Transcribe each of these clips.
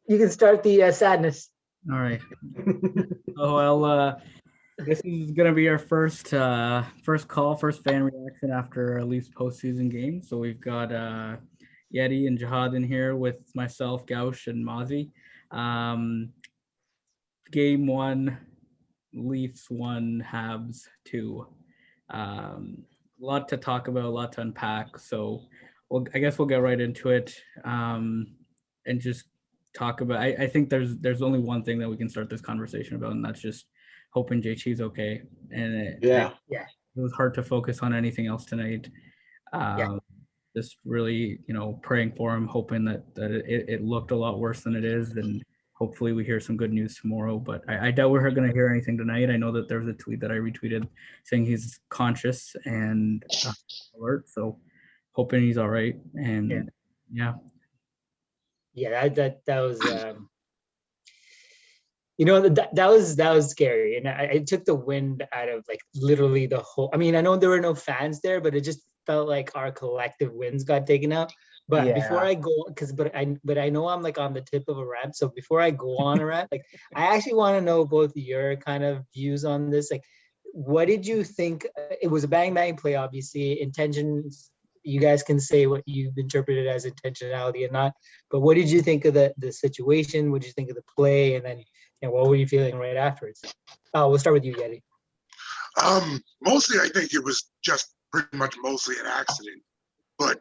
You can start the sadness. All right. Oh well, this is gonna be our first first fan reaction after Leafs postseason game. So we've got Yeti and Jihad in here with myself, Gaush, and Mozzie. Um, game one, Leafs one, Habs two. A lot to talk about, a lot to unpack. So, I guess we'll get right into it, and just talk about. I think there's only one thing that we can start this conversation about, and that's just hoping JT's okay. And Yeah. it was hard to focus on anything else tonight. Um, just really, praying for him, hoping that it looked a lot worse than it is, and hopefully we hear some good news tomorrow. But I doubt we're going to hear anything tonight. I know that there was a tweet that I retweeted saying he's conscious and alert, so hoping he's all right. And yeah. That was that was scary, and I took the wind out of like literally the whole. I mean, I know there were no fans there, but it just felt like our collective wins got taken out. But before I go, but I know I'm like on the tip of a rant. So before I go on a rant, like I actually want to know both your kind of views on this. Like, what did you think? It was a bang play, obviously. Intentions. You guys can say what you've interpreted as intentionality and not. But what did you think of the situation? What did you think of the play? And then, what were you feeling right afterwards? We'll start with you, Yeti. Mostly, I think it was just pretty much mostly an accident, but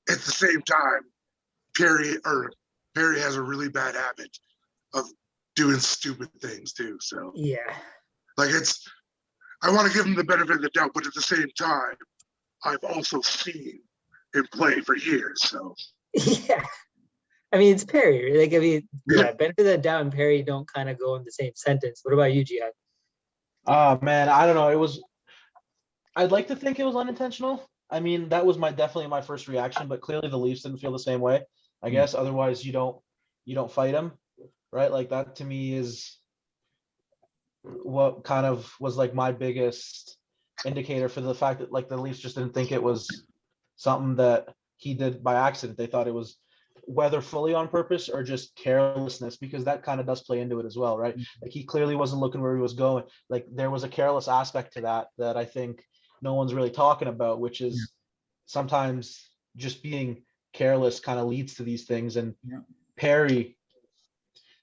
at the same time, Perry has a really bad habit of doing stupid things too. So like I want to give him the benefit of the doubt, but at the same time, I've also seen him play for years. So I mean, it's Perry. Like, I mean, benefit of the doubt and Perry don't kind of go in the same sentence. What about you, Jihad? Oh man, I don't know. I'd like to think it was unintentional. I mean, that was definitely my first reaction, but clearly the Leafs didn't feel the same way. I guess otherwise you don't fight him, right? Like that to me is what kind of was like my biggest indicator for the fact that like the Leafs just didn't think it was something that he did by accident. They thought it was whether fully on purpose or just carelessness, because that kind of does play into it as well, right? Like he clearly wasn't looking where he was going. Like there was a careless aspect to that I think no one's really talking about, which is sometimes just being careless kind of leads to these things. And Perry,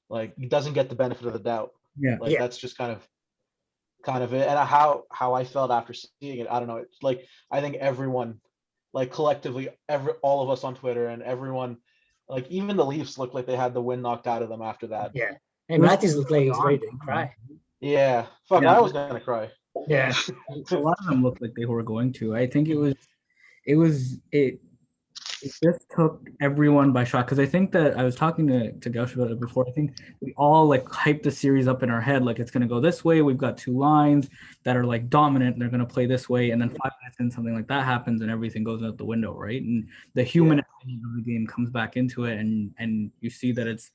like, he doesn't get the benefit of the doubt. That's just kind of it. And how I felt after seeing it, I don't know. It's like I think everyone, like collectively, all of us on Twitter and everyone, like even the Leafs looked like they had the wind knocked out of them after that. Yeah. And Matthews looked like he was ready to cry. Yeah. Fuck, I was gonna cry. Yeah. A lot of them looked like they were going to. I think it just took everyone by shock, because I think that I was talking to Gaush about it before. I think we all like hyped the series up in our head, like it's going to go this way. We've got two lines that are like dominant, and they're going to play this way. And then 5 minutes in, something like that happens, and everything goes out the window, right? And the human element of the game comes back into it, and you see that it's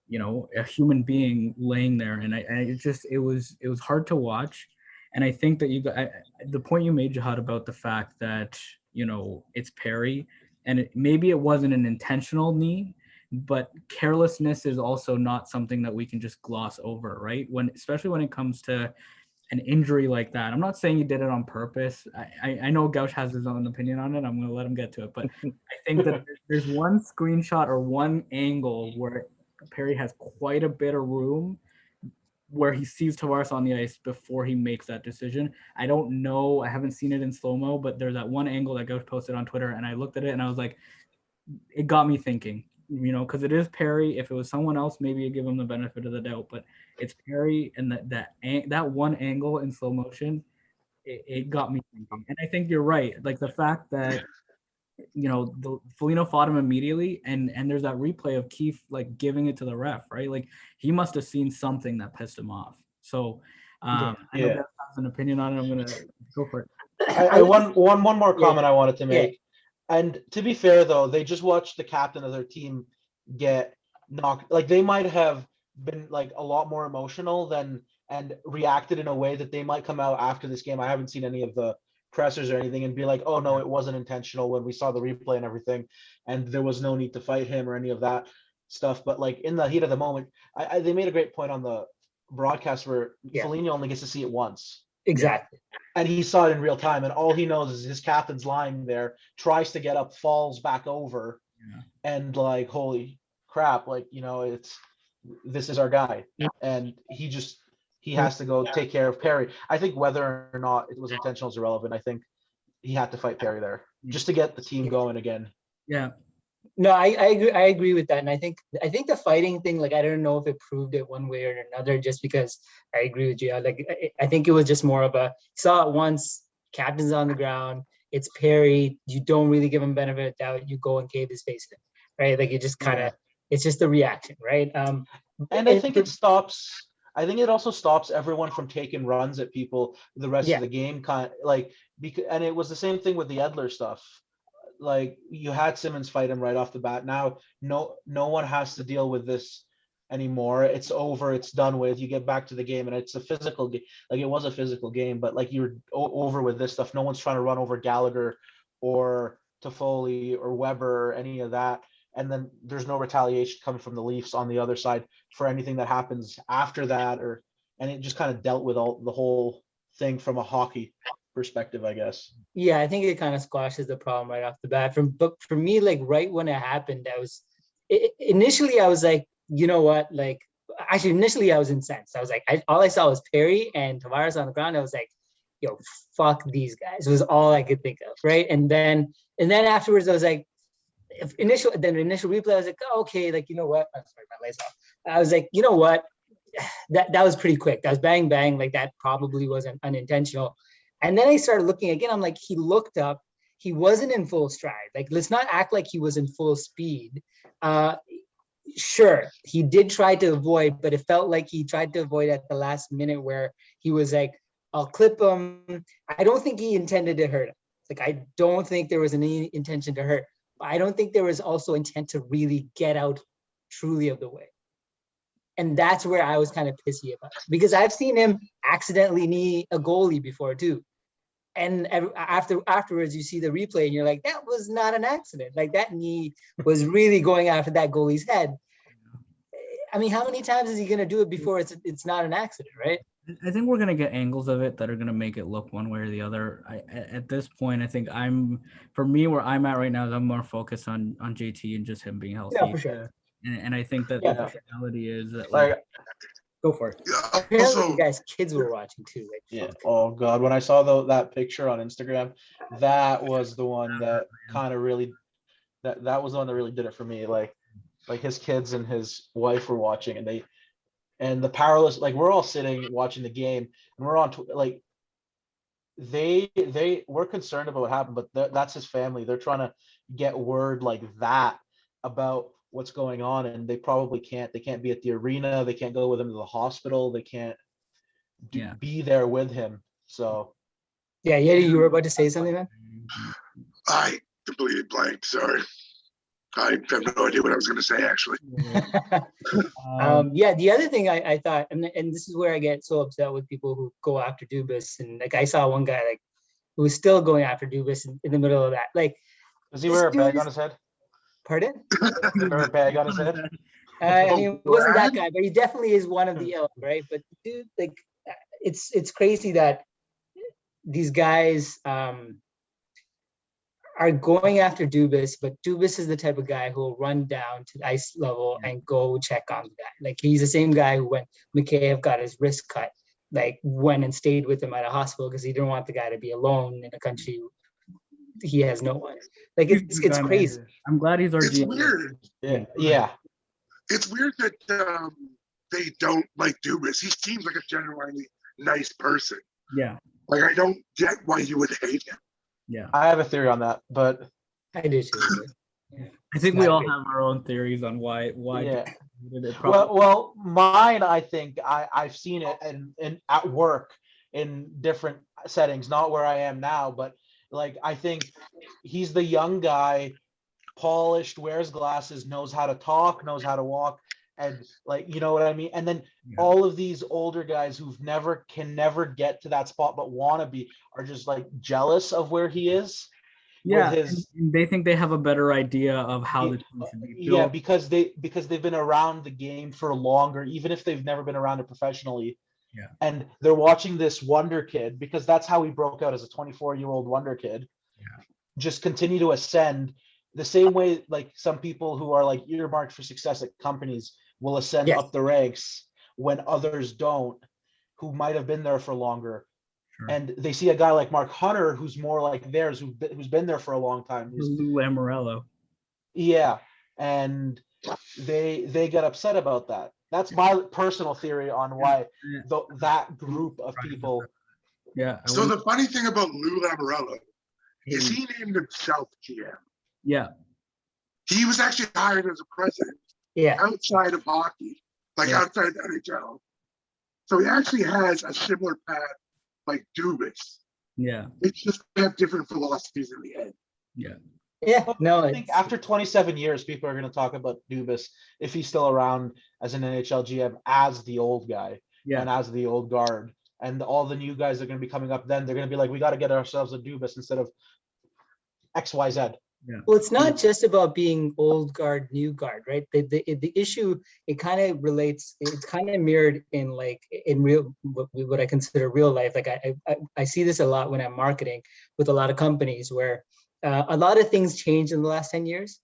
a human being laying there, and it was hard to watch. And I think that the point you made, Jihad, about the fact that it's Perry. And maybe it wasn't an intentional knee, but carelessness is also not something that we can just gloss over, right? Especially when it comes to an injury like that. I'm not saying he did it on purpose. I know Gauch has his own opinion on it. I'm going to let him get to it. But I think that there's one screenshot or one angle where Perry has quite a bit of room where he sees Tavares on the ice before he makes that decision. I don't know. I haven't seen it in slow-mo, but there's that one angle that Gauch posted on Twitter, and I looked at it and I was like, it got me thinking, because it is Perry. If it was someone else, maybe you give him the benefit of the doubt, but it's Perry, and that one angle in slow motion, it got me thinking. And I think you're right. Like the fact that the Foligno fought him immediately, and there's that replay of Keefe like giving it to the ref, right? Like he must have seen something that pissed him off. So I know that has an opinion on it. I'm gonna go for it. One more comment I wanted to make. And to be fair though, they just watched the captain of their team get knocked. Like they might have been like a lot more emotional and reacted in a way that they might come out after this game. I haven't seen any of the pressers or anything and be like, oh no, it wasn't intentional when we saw the replay and everything, and there was no need to fight him or any of that. stuff, but like in the heat of the moment, they made a great point on the broadcast where Foligno only gets to see it once. Exactly. And he saw it in real time, and all he knows is his captain's lying there, tries to get up, falls back over, and like, holy crap, like, you know, this is our guy. And he has to go take care of Perry. I think whether or not it was intentional is irrelevant. I think he had to fight Perry there just to get the team going again. Yeah. No, I agree with that. And I think the fighting thing, like, I don't know if it proved it one way or another, just because I agree with you. Like, I think it was just more of a, saw it once, captain's on the ground, it's Perry, you don't really give him benefit of doubt, you go and cave his face in, right? Like, it just kind of, it's just the reaction, right? And I think it also stops everyone from taking runs at people the rest of the game, kind of like, because, and it was the same thing with the Edler stuff. Like, you had Simmons fight him right off the bat. Now, no one has to deal with this anymore. It's over. It's done with. You get back to the game, and it's a physical game. Like, it was a physical game, but like, you're over with this stuff. No one's trying to run over Gallagher or Toffoli or Weber or any of that. And then there's no retaliation coming from the Leafs on the other side for anything that happens after that, and it just kind of dealt with the whole thing from a hockey perspective, I guess. Yeah, I think it kind of squashes the problem right off the bat. But for me, like, right when it happened, initially I was like, you know what? Like, actually, initially I was incensed. I was like, all I saw was Perry and Tavares on the ground. I was like, yo, fuck these guys. It was all I could think of, right? And then afterwards, I was like, initial replay, I was like, oh, okay, like, you know what? I'm sorry, my lights off. I was like, you know what? That was pretty quick. That was bang bang. Like, that probably wasn't unintentional. And then I started looking again. I'm like, he looked up. He wasn't in full stride. Like, let's not act like he was in full speed. Sure, he did try to avoid, but it felt like he tried to avoid at the last minute, where he was like, I'll clip him. I don't think he intended to hurt him. Like, I don't think there was any intention to hurt. But I don't think there was also intent to really get out truly of the way. And that's where I was kind of pissy about it, because I've seen him accidentally knee a goalie before too. And afterwards, you see the replay and you're like, that was not an accident. Like, that knee was really going after that goalie's head. I mean, how many times is he going to do it before it's not an accident, right? I think we're going to get angles of it that are going to make it look one way or the other. At this point, I think for me, where I'm at right now is I'm more focused on JT and just him being healthy. Yeah, for sure. And I think that the reality is that, like, go for it. Yeah, also, you guys, kids were watching too. Like, yeah. Oh God, when I saw that picture on Instagram, that was the one that kind of really, that was the one that really did it for me. Like his kids and his wife were watching, and the powerless, like, we're all sitting watching the game, and we're on like, they were concerned about what happened, but that's his family. They're trying to get word like that about what's going on, and they probably can't be at the arena, they can't go with him to the hospital, they can't be there with him. So yeah, you were about to say something, man? I completely blanked, sorry. I have no idea what I was going to say, actually. The other thing I thought, and this is where I get so upset with people who go after Dubas, and like, I saw one guy, like, who was still going after Dubas in the middle of that. Like, does he wear a bag on his head? Pardon? Or a bag on his head? I mean, it wasn't that guy, but he definitely is one of the ilk, right? But dude, like, it's crazy that these guys are going after Dubas, but Dubas is the type of guy who will run down to the ice level and go check on the guy. Like, he's the same guy who, when Mikheyev got his wrist cut, like, went and stayed with him at a hospital because he didn't want the guy to be alone in a country he has no one. Like, it's crazy. I'm glad he's our It's GM. weird. Yeah. It's weird that they don't like Dubas. He seems like a genuinely nice person. Yeah. Like, I don't get why you would hate him. Yeah. I have a theory on that, but I do too. I think we all have our own theories on why. Yeah. Well, mine, I think I've seen it in at work in different settings, not where I am now, but like, I think he's the young guy, polished, wears glasses, knows how to talk, knows how to walk, and, like, you know what I mean? And then all of these older guys who've can never get to that spot but want to be, are just like jealous of where he is. Yeah, and they think they have a better idea of how the team should be built. Yeah, because they've been around the game for longer, even if they've never been around it professionally. Yeah. And they're watching this wonder kid, because that's how he broke out, as a 24-year-old wonder kid. Yeah. Just continue to ascend the same way like some people who are like earmarked for success at companies will ascend up the ranks when others don't, who might have been there for longer. Sure. And they see a guy like Mark Hunter, who's more like theirs, who's been there for a long time. Lou Lamoriello. Yeah, and they get upset about that. That's my personal theory on why that group of people. Yeah. So the funny thing about Lou Lamoriello is he named himself GM. Yeah. He was actually hired as a president. Yeah. Outside of hockey, outside the NHL. So he actually has a similar path like Dubas. Yeah. It's just they have different philosophies in the end. Yeah. Yeah. No, I think after 27 years, people are going to talk about Dubas, if he's still around as an NHL GM, as the old guy and as the old guard. And all the new guys that are going to be coming up then, they're going to be like, we got to get ourselves a Dubas instead of XYZ. Yeah. Well, it's not just about being old guard, new guard, right? The issue, it kind of relates, it's kind of mirrored in real, what I consider real life. Like I see this a lot when I'm marketing with a lot of companies where a lot of things changed in the last 10 years,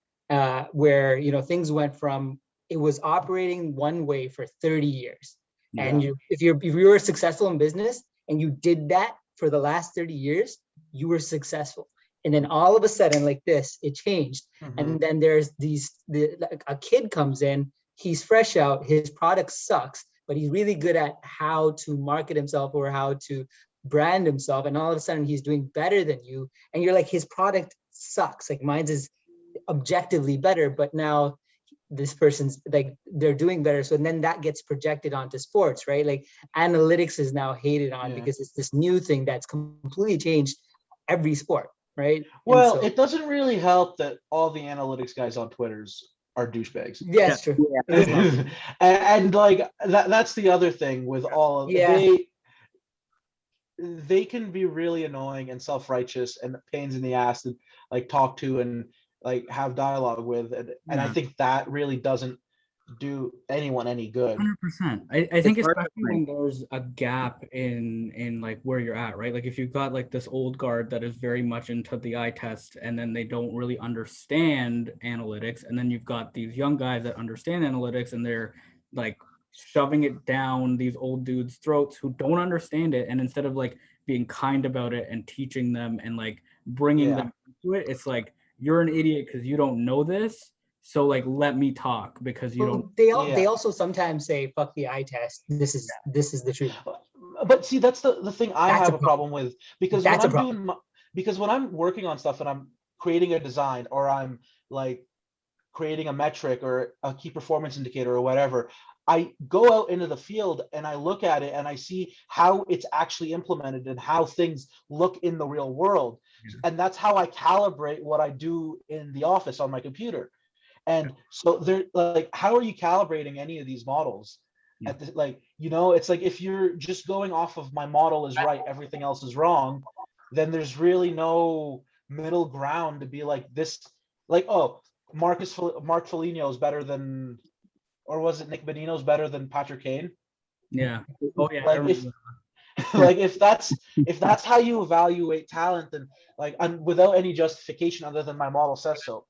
where, things went from, it was operating one way for 30 years. Yeah. And if you were successful in business and you did that for the last 30 years, you were successful. And then all of a sudden, like this, it changed. Mm-hmm. And then there's a kid comes in, he's fresh out, his product sucks, but he's really good at how to market himself or how to brand himself. And all of a sudden he's doing better than you. And you're like, his product sucks. Like mine's is objectively better, but now this person's like, they're doing better. So then that gets projected onto sports, right? Like analytics is now hated on because it's this new thing that's completely changed every sport. Right. Well, it doesn't really help that all the analytics guys on Twitters are douchebags. Yeah, that's true. Yeah. and like that's the other thing with all of they can be really annoying and self-righteous and pains in the ass to like talk to and like have dialogue with. And I think that really doesn't do anyone any good. 100%. I think especially when there's a gap in like where you're at, right? Like if you've got like this old guard that is very much into the eye test and then they don't really understand analytics, and then you've got these young guys that understand analytics and they're like shoving it down these old dudes' throats who don't understand it, and instead of like being kind about it and teaching them and like bringing them into it, it's like, you're an idiot because you don't know this. So like, let me talk because you don't. They also sometimes say, "Fuck the eye test. This is the truth." But see, that's the thing I have a problem with, because when I'm working on stuff and I'm creating a design or I'm like creating a metric or a key performance indicator or whatever, I go out into the field and I look at it and I see how it's actually implemented and how things look in the real world, and that's how I calibrate what I do in the office on my computer. And so they're like, how are you calibrating any of these models? At the, like, it's like, if you're just going off of my model is right, everything else is wrong, then there's really no middle ground to be like this, like, oh, Mark Foligno is better than, or was it Nick Bonino's better than Patrick Kane? Yeah. Oh yeah. Like if that's how you evaluate talent, then like, without any justification other than my model says so.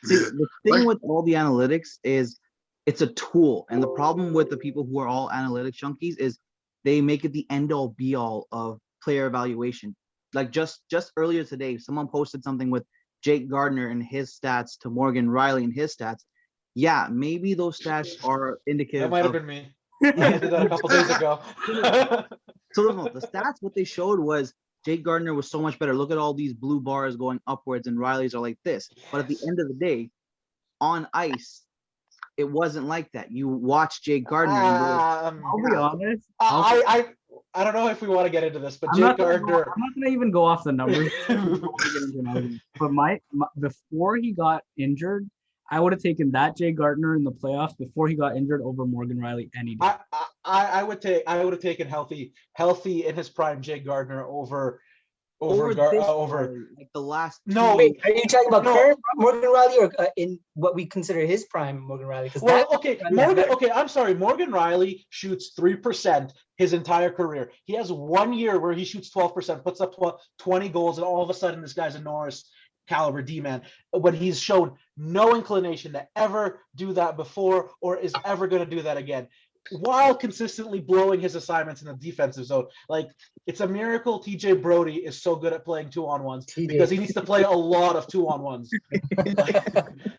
See, the thing with all the analytics is it's a tool. And the problem with the people who are all analytics junkies is they make it the end all be all of player evaluation. Like just earlier today, someone posted something with Jake Gardiner and his stats to Morgan Riley and his stats. Yeah, maybe those stats are indicative. That might have been me. I did that a couple days ago. So the stats, what they showed was Jake Gardiner was so much better. Look at all these blue bars going upwards and Riley's are like this. But at the end of the day, on ice, it wasn't like that. You watch Jake Gardiner. I'll be honest. I don't know if we want to get into this, but Jake Gardiner. I'm not going to even go off the numbers. But before he got injured, I would have taken that Jake Gardiner in the playoffs before he got injured over Morgan Riley any day. I would have taken healthy in his prime Jake Gardiner over over like the last. No, Wait, are you talking about No. current Morgan Riley or in what we consider his prime Morgan Riley? Well, okay, I'm sorry. Morgan Riley shoots 3% his entire career. He has 1 year where he shoots 12%, puts up 20 goals, and all of a sudden this guy's a Norris caliber D-man. When he's shown no inclination to ever do that before or is ever going to do that again, while consistently blowing his assignments in the defensive zone. Like, it's a miracle TJ Brody is so good at playing 2-on-1s because he needs to play a lot of 2-on-1s.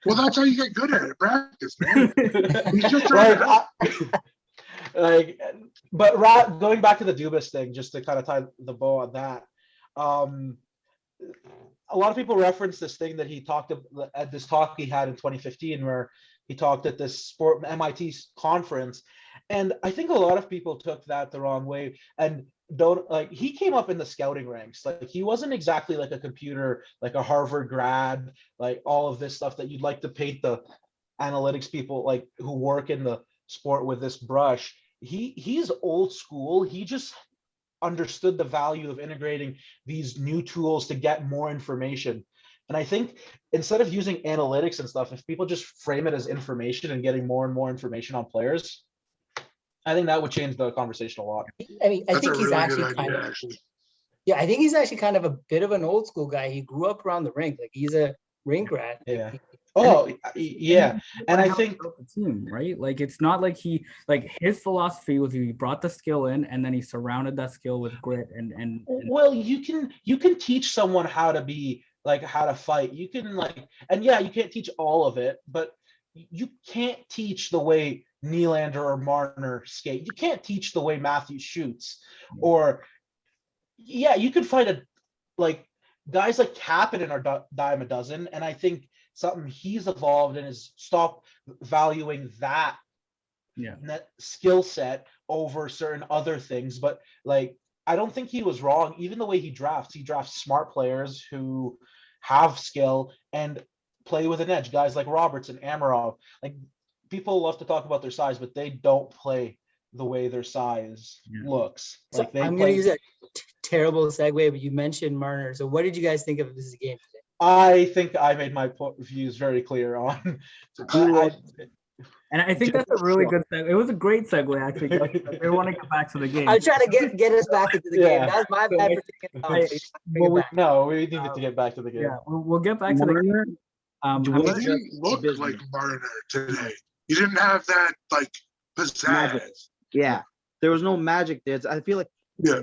Well, that's how you get good at it, practice, man. He's just but going back to the Dubas thing, just to kind of tie the bow on that, a lot of people reference this thing that he talked at this talk he had in 2015, where he talked at this MIT conference. And I think a lot of people took that the wrong way and he came up in the scouting ranks. Like, he wasn't exactly like a computer, like a Harvard grad, like all of this stuff that you'd like to paint the analytics people like who work in the sport with this brush. He's old school. He just understood the value of integrating these new tools to get more information. And I think instead of using analytics and stuff, if people just frame it as information and getting more and more information on players, I think that would change the conversation a lot. I mean, I That's think a he's really actually good idea, actually. Yeah, I think he's actually kind of a bit of an old school guy. He grew up around the rink. Like, he's a rink rat. Yeah. Oh, yeah. And I think the team, right? Like, it's not like his philosophy was he brought the skill in and then he surrounded that skill with grit and well, you can teach someone how to be like how to fight. You can and yeah, you can't teach all of it, but you can't teach the way Nylander or Marner skate. You can't teach the way Matthews shoots, or you could find guys like Kapanen are dime a dozen, and I think something he's evolved and is stop valuing that skill set over certain other things. But I don't think he was wrong. Even the way he drafts smart players who have skill and play with an edge. Guys like Robertson, Amarov, people love to talk about their size, but they don't play the way their size looks. So I'm going to use a terrible segue, but you mentioned Marner. So what did you guys think of this game today? I think I made my views very clear on. And I think that's a really good segue. It was a great segue, actually. I want to get back to the game. I'm trying to get us back into the game. That's my bad for taking we needed to get back to the game. Yeah, we'll get back to the game. He didn't look like Marner today. He didn't have that pizzazz. Magic. Yeah, there was no magic there. I feel like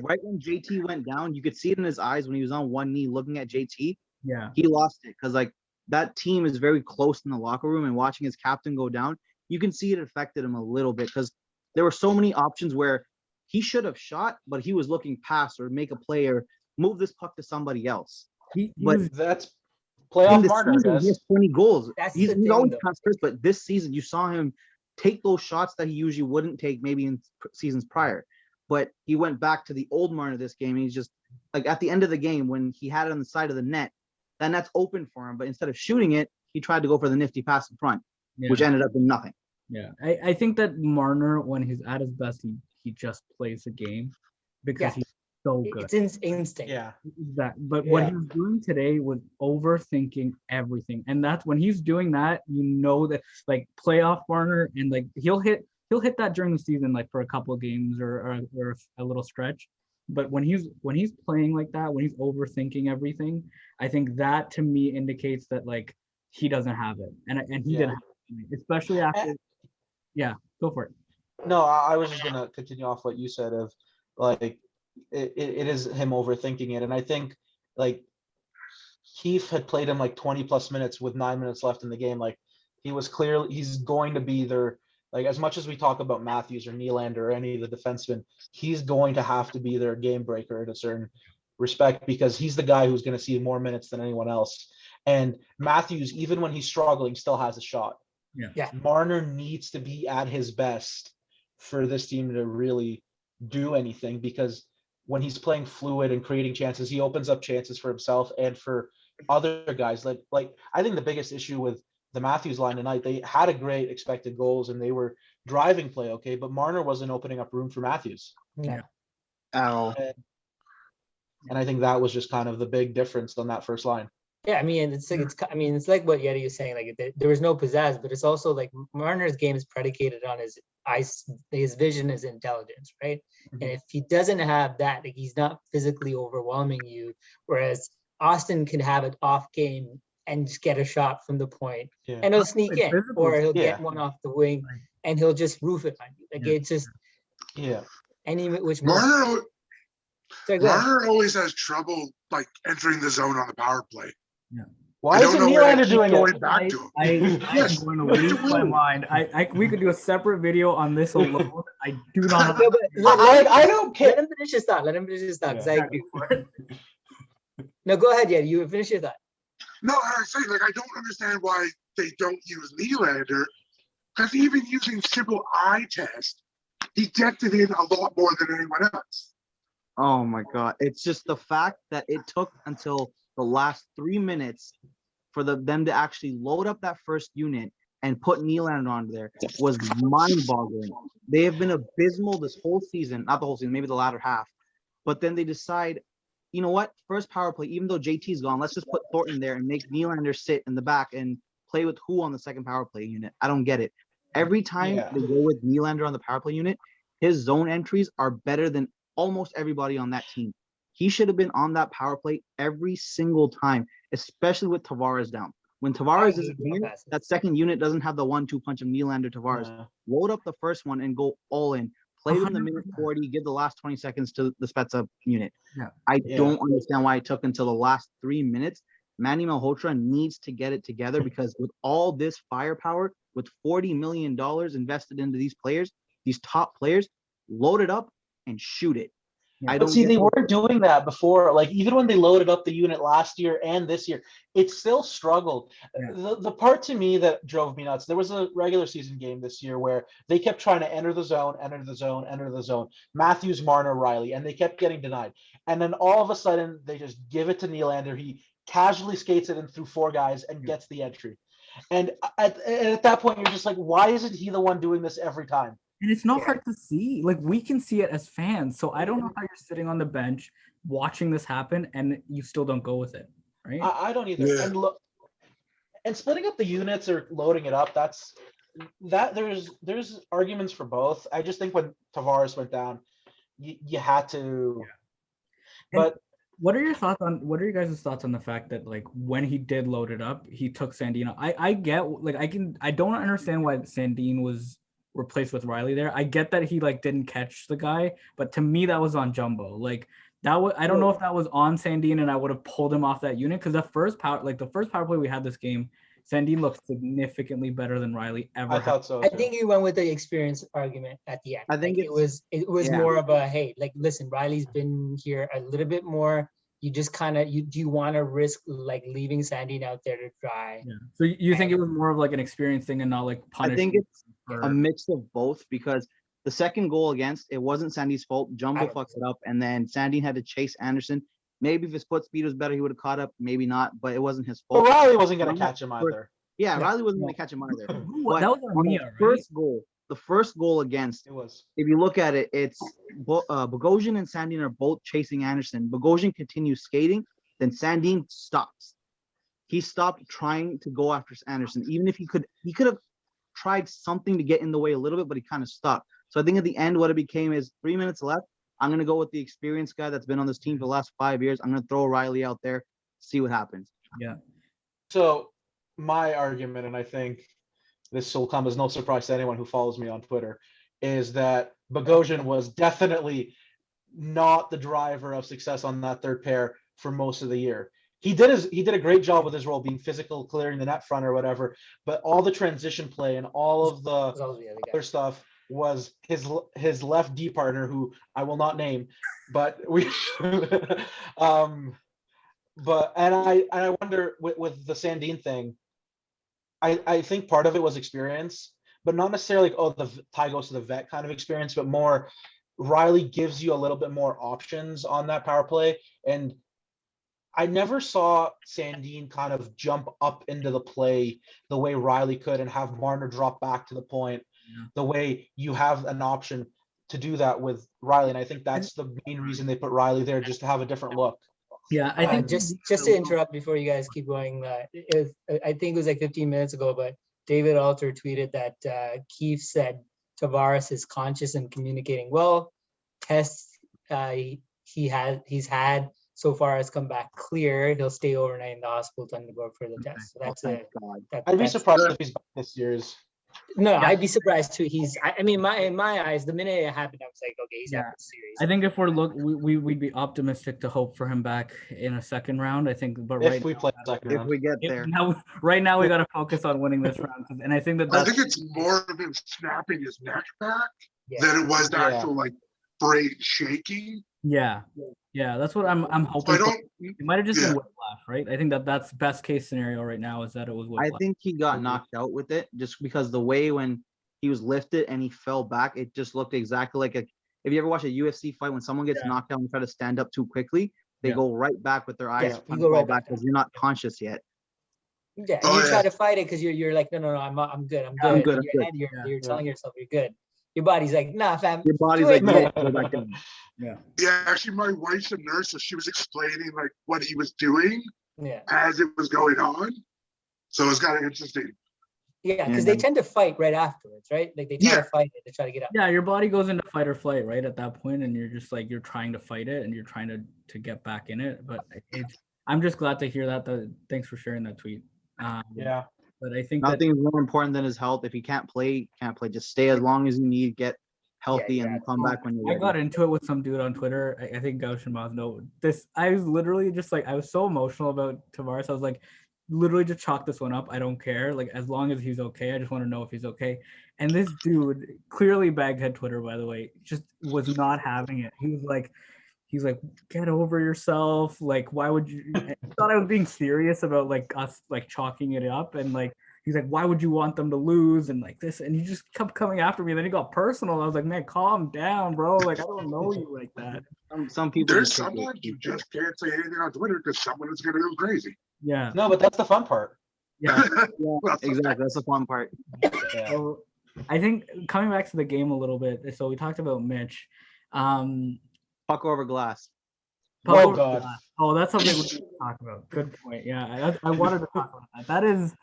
right when JT went down, you could see it in his eyes when he was on one knee looking at JT. Yeah, he lost it because that team is very close in the locker room, and watching his captain go down, you can see it affected him a little bit because there were so many options where he should have shot, but he was looking past or make a play or move this puck to somebody else. That's playoff Marner. He has 20 goals. He's always transfers, but this season you saw him take those shots that he usually wouldn't take maybe in seasons prior. But he went back to the old Marner this game, and he's just at the end of the game when he had it on the side of the net, then that's open for him. But instead of shooting it, he tried to go for the nifty pass in front, which ended up in nothing. Yeah, I think that Marner, when he's at his best, he just plays the game because he's so good. It's instinct. Yeah. But what he was doing today was overthinking everything. And that's when he's doing that, that playoff Marner, and he'll hit that during the season, for a couple of games or a little stretch. But when he's playing like that, when he's overthinking everything, I think that to me indicates that he doesn't have it. And he didn't have it, especially after go for it. No, I was just gonna continue off what you said of it is him overthinking it. And I think Keefe had played him 20 plus minutes with 9 minutes left in the game. He was clearly, he's going to be their, as much as we talk about Matthews or Nylander or any of the defensemen, he's going to have to be their game breaker in a certain respect because he's the guy who's going to see more minutes than anyone else. And Matthews, even when he's struggling, still has a shot. Yeah. Marner needs to be at his best for this team to really do anything, because when he's playing fluid and creating chances, he opens up chances for himself and for other guys. I think the biggest issue with the Matthews line tonight, they had a great expected goals and they were driving play, okay, but Marner wasn't opening up room for Matthews. Yeah. And I think that was just kind of the big difference on that first line. Yeah, I mean, it's like what Yeti was saying. Like there was no pizzazz, but it's also like Marner's game is predicated on his eyes, his vision, his intelligence, right? Mhm. And if he doesn't have that, like he's not physically overwhelming you. Whereas Austin can have an off game and just get a shot from the point, Yeah. and he'll sneak Like in, physical, or he'll yeah. get one off the wing, Like, and he'll just roof it on you. Like Yeah. it's just Yeah. any which move. Marner, Sorry, go ahead. Marner always has trouble like entering the zone on the power play. Why I don't isn't know why they Nylander keep doing going it? back to him. I'm Yes, going to what to lose my do? mind. We could do a separate video on this alone. I do not. No, but I don't care. let him finish his thought. Let him finish his thought. 'Cause Yeah. I agree. No, go ahead. Yeah, you finish your thought. No, I say like I don't understand why they don't use Nylander, because even using simple eye test, he decked it in a lot more than anyone else. Oh my God. It's just the fact that it took until the last 3 minutes for them to actually load up that first unit and put Nylander on there was mind-boggling. They have been abysmal this whole season, not the whole season, maybe the latter half. But then they decide, you know what? First power play, even though JT's gone, let's just put Thornton there and make Nylander sit in the back and play with who on the second power play unit. I don't get it. Every time they go with Nylander on the power play unit, his zone entries are better than almost everybody on that team. He should have been on that power play every single time, especially with Tavares down. When Tavares isn't here, that second unit doesn't have the 1-2 punch of Nylander Tavares. Yeah. Load up the first one and go all in. Play in the minute 40, give the last 20 seconds to the Spezza unit. Yeah. I Yeah. don't understand why it took until the last 3 minutes. Manny Malhotra needs to get it together because with all this firepower, with $40 million invested into these players, these top players, load it up and shoot it. Yeah. I But don't see, get they the- weren't doing that before. Like even when they loaded up the unit last year and this year, it still struggled. Yeah. The part to me that drove me nuts, there was a regular season game this year where they kept trying to enter the zone, enter the zone, enter the zone. Matthews, Marner, Riley, and they kept getting denied. And then all of a sudden, they just give it to Nylander. He casually skates it in through four guys and gets the entry. And at that point, you're just like, why isn't he the one doing this every time? And it's not hard to see. Like we can see it as fans. So I don't know how you're sitting on the bench watching this happen and you still don't go with it, right? I don't either. Yeah. And look, and splitting up the units or loading it up, there's arguments for both. I just think when Tavares went down, you had to. And But what are your guys' thoughts on the fact that like when he did load it up, he took Sandino? I get like I don't understand why Sandin was replaced with Riley there. I get that he like didn't catch the guy, but to me that was on Jumbo. Like that was I don't know if that was on Sandin and I would have pulled him off that unit because the first power play we had this game, Sandin looked significantly better than Riley ever. I thought so. I think you went with the experience argument at the end. I think like it was yeah. more of a hey, like listen, Riley's been here a little bit more. You just kind of do you want to risk like leaving Sandin out there to dry? Yeah. So you think it was more of like an experience thing and not like punishment? I think it's a mix of both because the second goal against, it wasn't Sandy's fault. Jumbo fucks it up, and then Sandy had to chase Anderson. Maybe if his foot speed was better, he would have caught up. Maybe not, but it wasn't his fault. But Riley wasn't going to catch him either. Yeah, No. Riley wasn't going to catch him either. That was on Armia, the right? first goal, the first goal against, It was. if you look at it, it's Bogosian and Sandin are both chasing Anderson. Bogosian continues skating, then Sandin stops. He stopped trying to go after Anderson. Even if he could have tried something to get in the way a little bit, but he kind of stopped. So I think at the end, what it became is 3 minutes left. I'm going to go with the experienced guy that's been on this team for the last 5 years. I'm going to throw Riley out there, see what happens. Yeah. So my argument, and I think this will come as no surprise to anyone who follows me on Twitter, is that Bogosian was definitely not the driver of success on that third pair for most of the year. He did a great job with his role, being physical, clearing the net front or whatever. But all the transition play and all of the other stuff was his left D partner, who I will not name, but we but I wonder with the Sandin thing, I think part of it was experience, but not necessarily like, the tie goes to the vet kind of experience, but more Riley gives you a little bit more options on that power play. And I never saw Sandin kind of jump up into the play the way Riley could and have Marner drop back to the point, the way you have an option to do that with Riley, and I think that's the main reason they put Riley there, just to have a different look. Yeah, I think just to interrupt before you guys keep going, I think it was like 15 minutes ago, but David Alter tweeted that Keefe said Tavares is conscious and communicating well. Tests he's had so far has come back clear. He'll stay overnight in the hospital to undergo further tests. So that's it. I'd be surprised if he's back this series. No, yeah. I'd be surprised too. I mean, in my eyes, the minute it happened, I was like, okay, he's out of the series. I think if we'd be optimistic to hope for him back in a second round. I think, but if we play second round, if we get there. Right now we got to focus on winning this round, and I think I think it's more of him snapping his neck back than it was the actual like brain shaking. Yeah, that's what I'm hoping. It might have just been whiplash, right? I think that's best case scenario right now is that it was whiplash. I think he got knocked out with it just because the way when he was lifted and he fell back, it just looked exactly like if you ever watch a UFC fight, when someone gets knocked out and try to stand up too quickly, they go right back with their eyes fall back because you're not conscious yet. Yeah, and you try to fight it because you're like, no, I'm good. You're telling yourself you're good. Your body's like, nah, fam. Your body's like, no. Yeah, actually, my wife's a nurse, so she was explaining like what he was doing as it was going on. So it's kind of interesting. Yeah, because they tend to fight right afterwards, right? Like they try to fight it, they try to get up. Yeah, your body goes into fight or flight, right? At that point, and you're just like you're trying to fight it and you're trying to get back in it. But I'm just glad to hear that. Thanks for sharing that tweet. But I think nothing is more important than his health. If he can't play, Just stay as long as you need, get healthy, and come back when you're ready. I got into it with some dude on Twitter. I think Gauch and Maz know this. I was literally just like, I was so emotional about Tavares. I was like, literally just chalk this one up. I don't care. Like, as long as he's okay, I just want to know if he's okay. And this dude, clearly Baghead Twitter, by the way, just was not having it. He's like, get over yourself. Like, why would you? I thought I was being serious about like us like chalking it up, and like he's like, why would you want them to lose and like this? And he just kept coming after me. And then he got personal. I was like, man, calm down, bro. Like I don't know you like that. Some people. There's sometimes you just can't say anything on Twitter because someone is gonna go crazy. Yeah. No, but that's the fun part. Yeah. Exactly. That's the fun part. So I think coming back to the game a little bit. So we talked about Mitch. Puck over glass. Oh God. Oh, that's something we can talk about. Good point. Yeah, I wanted to talk about that. That is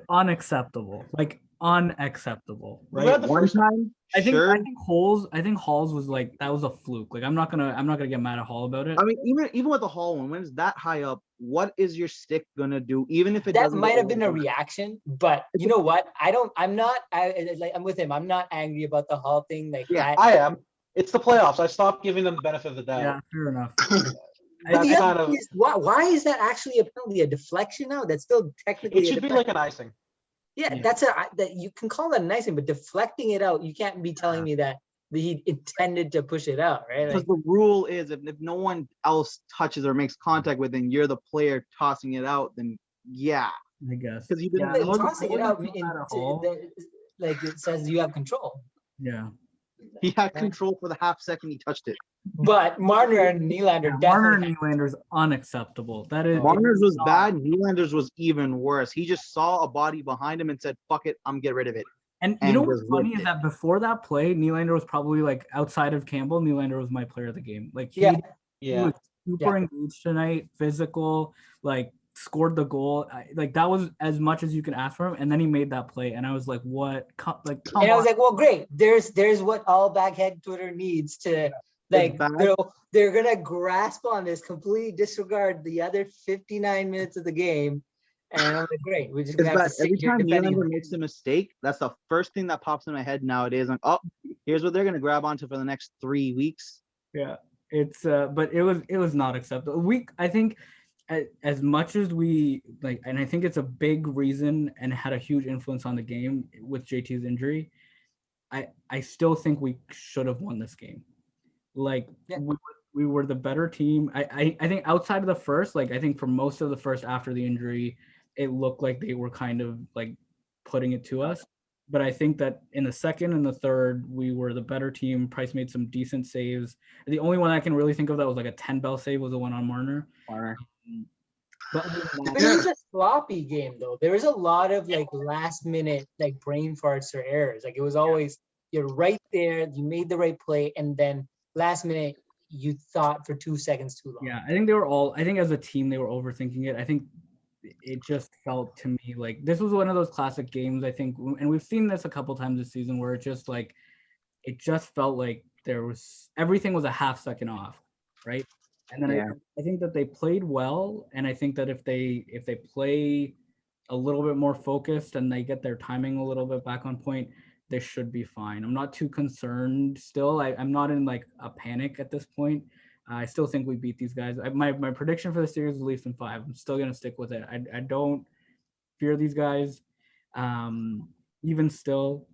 unacceptable. Like unacceptable. Right. One time, I think Hall's was like that was a fluke. Like I'm not gonna get mad at Hall about it. I mean, even with the Hall one, when it's that high up, what is your stick gonna do? Even if it that might have been a reaction, but you know what? I'm with him. I'm not angry about the Hall thing. Like I am. It's the playoffs. I stopped giving them the benefit of the doubt. Yeah, fair enough. Why is that actually a penalty? A deflection now? That's still technically. It should be like an icing. Yeah, that you can call that an icing, but deflecting it out, you can't be telling me that he intended to push it out, right? Because the rule is if no one else touches or makes contact with it, and you're the player tossing it out, then I guess because you didn't tossing it out. Like it says you have control. Yeah. He had control for the half second he touched it. But Marner and Nylander Nylander's unacceptable. That is Marner's was bad. Nylander's was even worse. He just saw a body behind him and said, "Fuck it, I'm get rid of it." And you know what's funny is that before that play, Nylander was probably like outside of Campbell. Nylander was my player of the game. Like he was super engaged tonight, physical, like scored the goal. Like that was as much as you can ask for him. And then he made that play, and I was like, "What?" Like, I was like, "Well, great. There's what all Baghead Twitter needs to like. They're gonna grasp on this, completely disregard the other 59 minutes of the game." And I'm like, great. We're just gonna have to sit every here time defending Nylander makes a mistake, that's the first thing that pops in my head nowadays. Like, oh, here's what they're gonna grab onto for the next 3 weeks. Yeah, it's but it was not acceptable. I think as much as we like, and I think it's a big reason and had a huge influence on the game with JT's injury. I still think we should have won this game. Like we were the better team. I think outside of the first, like I think for most of the first after the injury, it looked like they were kind of like putting it to us. But I think that in the second and the third, we were the better team. Price made some decent saves. The only one I can really think of that was like a 10-bell save was the one on Marner. But it was a sloppy game though. There was a lot of like last minute like brain farts or errors. Like it was always you're right there, you made the right play, and then last minute you thought for 2 seconds too long. Yeah, I think as a team, they were overthinking it. I think it just felt to me like this was one of those classic games, I think, and we've seen this a couple times this season where it just felt like everything was a half second off, right? And then I think that they played well, and I think that if they play a little bit more focused and they get their timing a little bit back on point, they should be fine. I'm not too concerned still. I'm not in like a panic at this point. I still think we beat these guys. My prediction for the series is Leafs in 5. I'm still going to stick with it. I don't fear these guys, even still,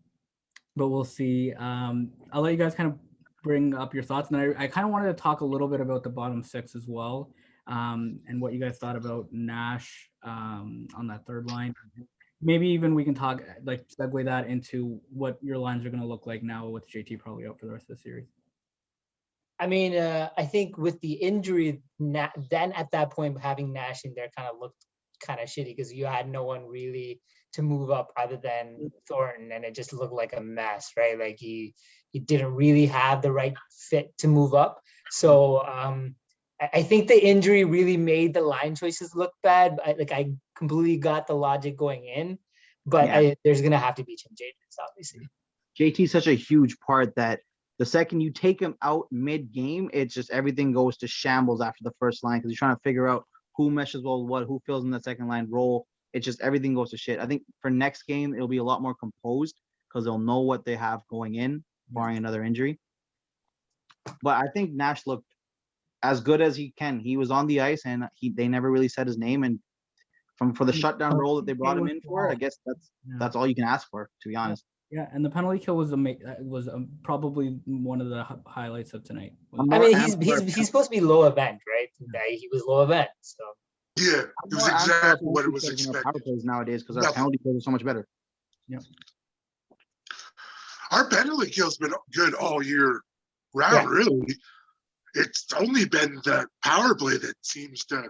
but we'll see. I'll let you guys kind of bring up your thoughts. And I kind of wanted to talk a little bit about the bottom 6 as well, and what you guys thought about Nash on that third line. Maybe even we can talk, like, segue that into what your lines are going to look like now with JT probably out for the rest of the series. I mean, I think with the injury, then at that point, having Nash in there kind of looked kind of shitty because you had no one really to move up other than Thornton, and it just looked like a mess, right? Like he didn't really have the right fit to move up. So I think the injury really made the line choices look bad. I completely got the logic going in, but there's gonna have to be some changes, obviously. JT's such a huge part that the second you take him out mid-game, it's just everything goes to shambles after the first line because you're trying to figure out who meshes well with what, who fills in the second line role. It's just everything goes to shit. I think for next game, it'll be a lot more composed because they'll know what they have going in, barring another injury. But I think Nash looked as good as he can. He was on the ice, and they never really said his name. And for the shutdown role that they brought him in for, I guess that's all you can ask for, to be honest. Yeah, and the penalty kill was probably one of the highlights of tonight. I mean, he's supposed to be low event, right? He was low event, so. Yeah, it was exactly what it was expected. Power plays nowadays because our penalty kills are so much better. Yeah. Our penalty kill's been good all year round, really. It's only been the power play that seems to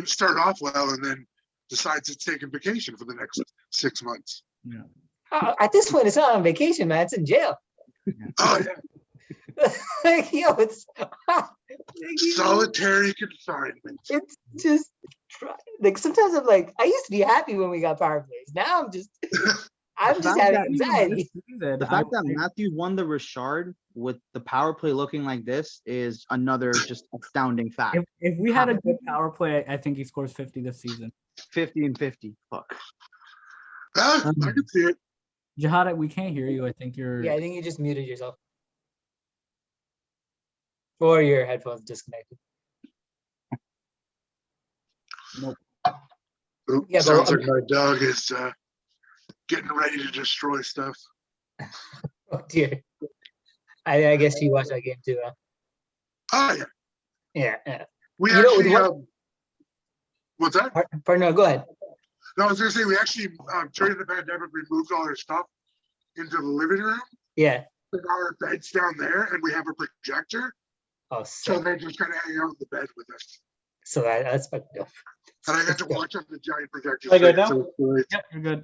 start off well and then decides it's taking vacation for the next 6 months. Yeah. At this point, it's not on vacation, man. It's in jail. Oh, yeah. Like, yo, it's solitary confinement. It's just like sometimes I'm like, I used to be happy when we got power plays. Now I'm just having anxiety. The fact that Matthews won the Richard with the power play looking like this is another just astounding fact. If we had a good power play, I think he scores 50 this season. 50 and 50. Fuck. I can see it. Jihad, we can't hear you. I think you're. Yeah, I think you just muted yourself. Or your headphones disconnected. Nope. Oop, Yeah, sounds like my dog is getting ready to destroy stuff. Oh dear. I guess you watched that game too, huh? Oh yeah. Yeah. We actually what's that? Partner, go ahead. No, I was gonna say we actually during the pandemic we moved all our stuff into the living room. Yeah. With our beds down there, and we have a projector. Oh, so they just kind of hang out in the bed with us. So that's fucked up. And I got to watch on the giant projector. Are you good now? So Yep, you're good.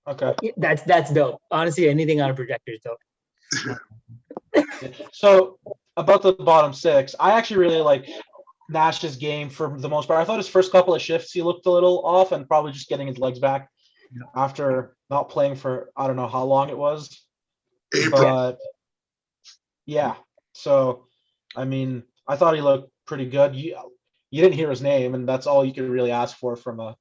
Okay. That's dope. Honestly, anything on a projector is dope. So about the bottom 6, I actually really like Nash's game for the most part. I thought his first couple of shifts he looked a little off and probably just getting his legs back after not playing for I don't know how long it was. April. But yeah, so I mean, I thought he looked pretty good. You didn't hear his name, and that's all you could really ask for from a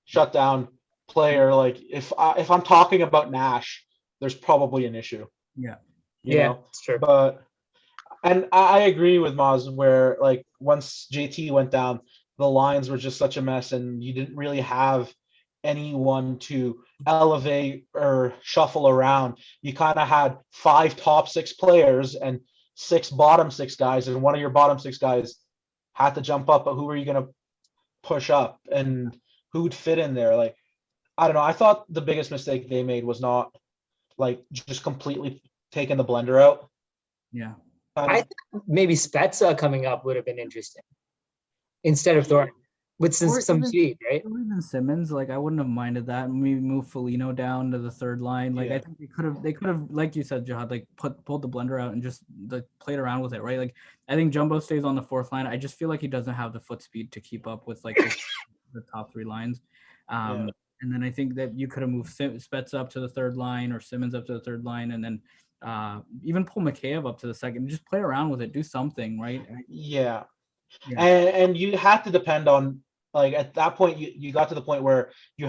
shutdown player. Like if I'm talking about Nash, there's probably an issue. Yeah. You know? It's true. But and I agree with Maz where like once JT went down, the lines were just such a mess, and you didn't really have anyone to elevate or shuffle around. You kind of had 5 top 6 players and 6 bottom 6 guys, and one of your bottom 6 guys had to jump up, but who are you going to push up and who'd fit in there? Like, I don't know. I thought the biggest mistake they made was not like just completely taking the blender out. Yeah. I think maybe Spezza coming up would have been interesting instead of Thornton. with some speed, right? Or even Simmons, like I wouldn't have minded that. Maybe move Foligno down to the third line. Like I think they could have, like you said, Jihad, like pulled the blender out and just like played around with it, right? Like I think Jumbo stays on the fourth line. I just feel like he doesn't have the foot speed to keep up with like the top three lines. And then I think that you could have moved Spets up to the third line or Simmons up to the third line, and then even pull Mikheyev up to the second. Just play around with it, do something, right? Yeah. And you had to depend on, like at that point you got to the point where you